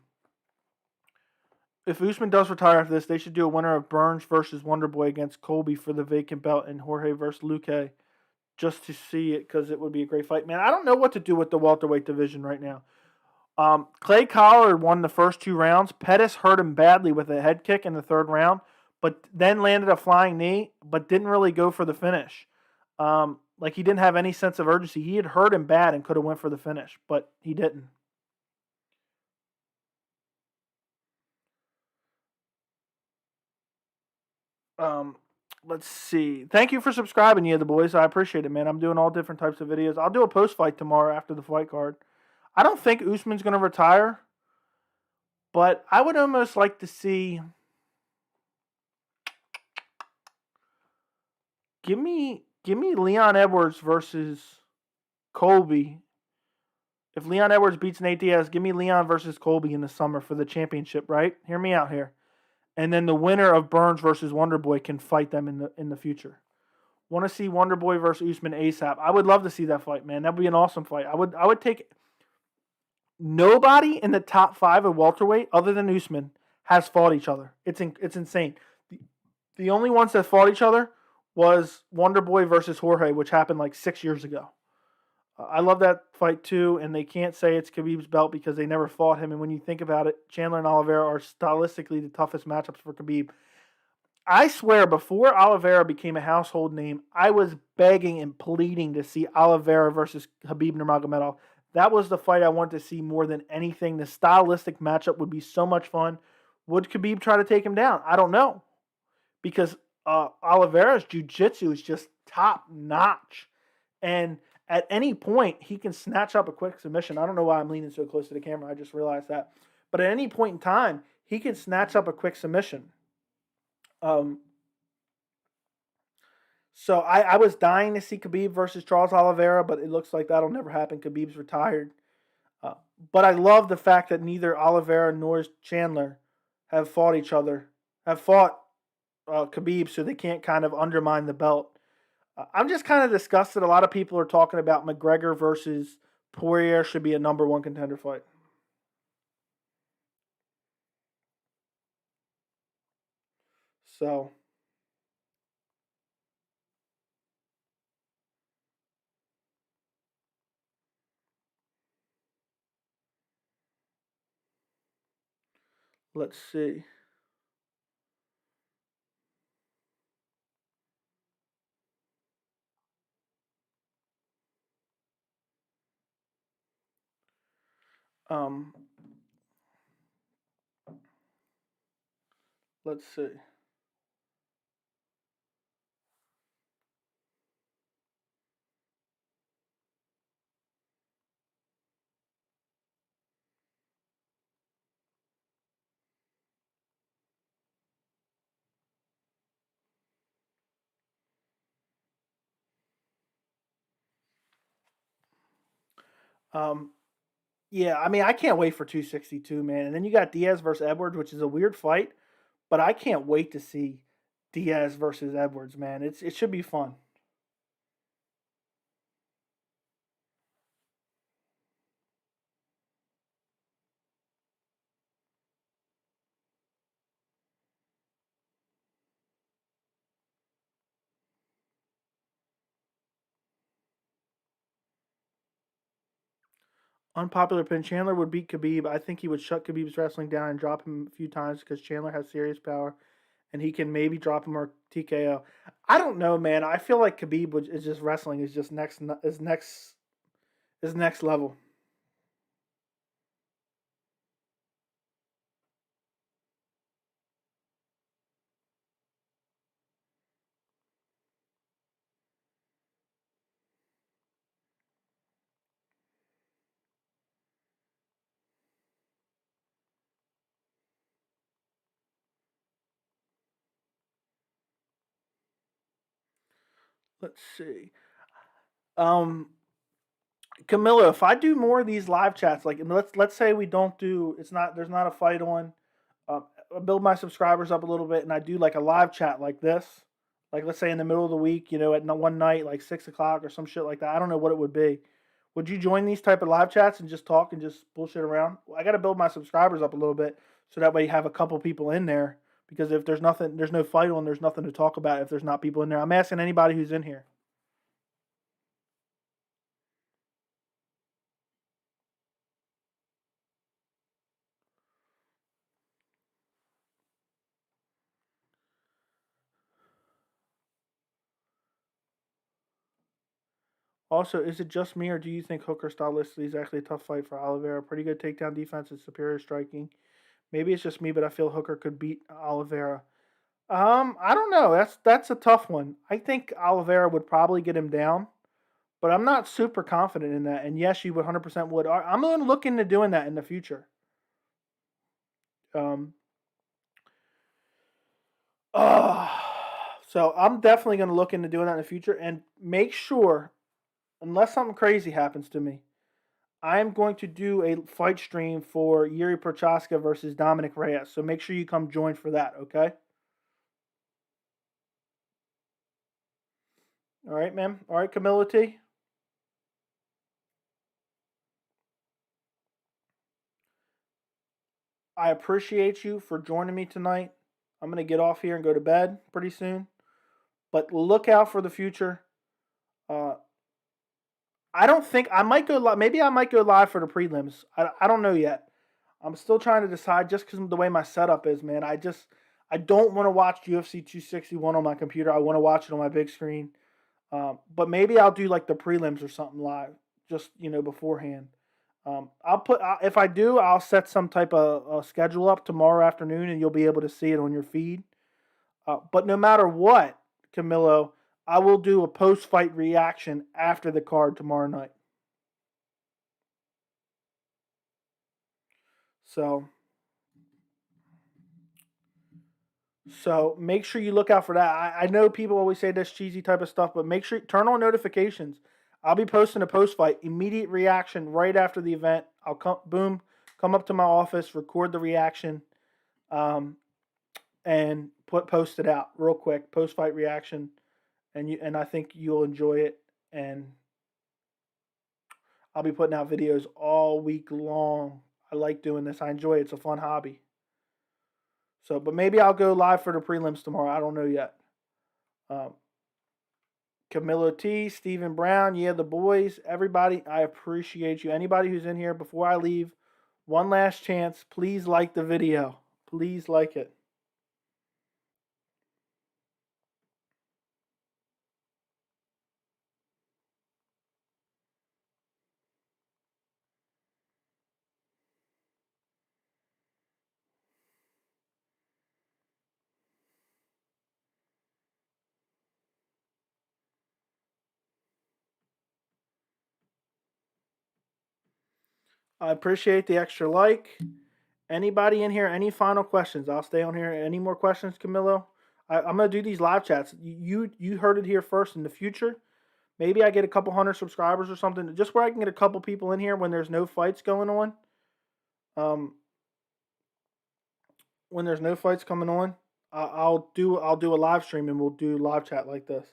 if Usman does retire after this, they should do a winner of Burns versus Wonderboy against Colby for the vacant belt and Jorge versus Luque just to see it because it would be a great fight. Man, I don't know what to do with the welterweight division right now. Clay Collard won the first two rounds. Pettis hurt him badly with a head kick in the third round, but then landed a flying knee, but didn't really go for the finish. Like he didn't have any sense of urgency. He had hurt him bad and could have went for the finish, but he didn't. Um, let's see. Thank you for subscribing, you the boys. I appreciate it, man. I'm doing all different types of videos. I'll do a post fight tomorrow after the fight card. I don't think Usman's going to retire, but I would almost like to see. Give me Leon Edwards versus Colby. If Leon Edwards beats Nate Diaz, give me Leon versus Colby in the summer for the championship, right? Hear me out here. And then the winner of Burns versus Wonderboy can fight them in the future. Want to see Wonderboy versus Usman ASAP. I would love to see that fight, man. That would be an awesome fight. I would take nobody in the top 5 of welterweight other than Usman has fought each other. It's insane. The only ones that fought each other was Wonderboy versus Jorge, which happened like 6 years ago. I love that fight too, and they can't say it's Khabib's belt because they never fought him. And when you think about it, Chandler and Oliveira are stylistically the toughest matchups for Khabib. I swear, before Oliveira became a household name, I was begging and pleading to see Oliveira versus Khabib Nurmagomedov. That was the fight I wanted to see more than anything. The stylistic matchup would be so much fun. Would Khabib try to take him down? I don't know. Because Oliveira's jiu-jitsu is just top notch. And at any point, he can snatch up a quick submission. I don't know why I'm leaning so close to the camera. I just realized that. But at any point in time, he can snatch up a quick submission. So I was dying to see Khabib versus Charles Oliveira, but it looks like that'll never happen. Khabib's retired. But I love the fact that neither Oliveira nor Chandler have fought each other, have fought Khabib, so they can't kind of undermine the belt. I'm just kind of disgusted. A lot of people are talking about McGregor versus Poirier should be a number 1 contender fight. So Let's see. Um, let's see. Um, yeah, I mean, I can't wait for 262, man. And then you got Diaz versus Edwards, which is a weird fight, but I can't wait to see Diaz versus Edwards, man. It should be fun. Unpopular opinion: Chandler would beat Khabib. I think he would shut Khabib's wrestling down and drop him a few times because Chandler has serious power and he can maybe drop him or TKO. I don't know, man. I feel like Khabib is just wrestling is just next level. Let's see. Um, Camilla, if I do more of these live chats, like let's say we don't do it's not there's not a fight on, uh, I build my subscribers up a little bit, and I do like a live chat like this, like let's say in the middle of the week, at one night like 6 o'clock or some shit like that. I don't know what it would be. Would you join these type of live chats and just talk and just bullshit around? I got to build my subscribers up a little bit so that way you have a couple people in there. Because if there's nothing, there's no fight on, there's nothing to talk about if there's not people in there. I'm asking anybody who's in here. Also, is it just me or do you think Hooker stylistically is actually a tough fight for Oliveira? Pretty good takedown defense and superior striking. Maybe it's just me, but I feel Hooker could beat Oliveira. I don't know. That's a tough one. I think Oliveira would probably get him down, but I'm not super confident in that. And yes, you would 100% would. I'm going to look into doing that in the future. Um, uh, so I'm definitely going to look into doing that in the future and make sure, unless something crazy happens to me, I'm going to do a fight stream for Yuri Prochaska versus Dominic Reyes. So make sure you come join for that, okay? All right, ma'am. All right, Camilla T. I appreciate you for joining me tonight. I'm going to get off here and go to bed pretty soon. But look out for the future. Uh, I don't think I might go live. Maybe I might go live for the prelims. I don't know yet. I'm still trying to decide just because of the way my setup is, man. I don't want to watch UFC 261 on my computer. I want to watch it on my big screen. But maybe I'll do like the prelims or something live, just beforehand. If I do, I'll set some type of schedule up tomorrow afternoon, and you'll be able to see it on your feed. But no matter what, Camilo, I will do a post-fight reaction after the card tomorrow night. So, so make sure you look out for that. I know people always say this cheesy type of stuff, but make sure turn on notifications. I'll be posting a post-fight immediate reaction right after the event. I'll come up to my office, record the reaction, um, and post it out real quick. Post-fight reaction, and I think you'll enjoy it. And I'll be putting out videos all week long. I like doing this. I enjoy it. It's a fun hobby. So, but maybe I'll go live for the prelims tomorrow. I don't know yet. Um, Camilo T, Stephen Brown, yeah, the boys, everybody, I appreciate you. Anybody who's in here, before I leave, one last chance, please like the video. Please like it. I appreciate the extra like. Anybody in here? Any final questions? I'll stay on here. Any more questions, Camilo? I'm gonna do these live chats. You heard it here first. In the future, maybe I get a couple hundred subscribers or something, just where I can get a couple people in here when there's no fights going on. Um, when there's no fights coming on, I'll do a live stream and we'll do live chat like this.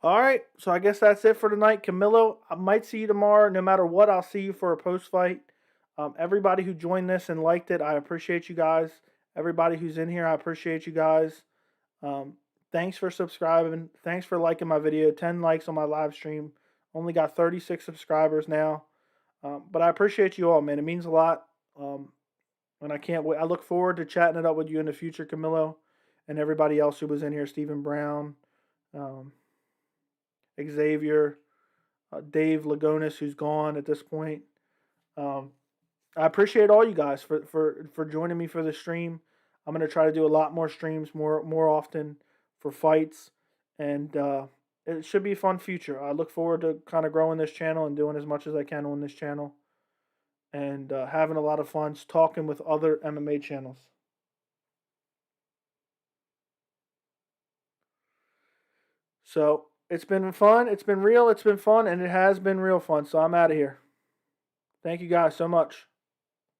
All right, so I guess that's it for tonight, Camilo. I might see you tomorrow. No matter what, I'll see you for a post fight. Everybody who joined this and liked it, I appreciate you guys. Everybody who's in here, I appreciate you guys. Thanks for subscribing. Thanks for liking my video. 10 likes on my live stream. Only got 36 subscribers now. But I appreciate you all, man. It means a lot. And I can't wait. I look forward to chatting it up with you in the future, Camilo, and everybody else who was in here. Stephen Brown, Xavier, Dave Lagonis, who's gone at this point. I appreciate all you guys for joining me for the stream. I'm going to try to do a lot more streams more often for fights, and it should be a fun future. I look forward to kind of growing this channel and doing as much as I can on this channel, and having a lot of fun talking with other MMA channels. So it's been fun. It's been real. It's been fun, and it has been real fun. So I'm out of here. Thank you guys so much.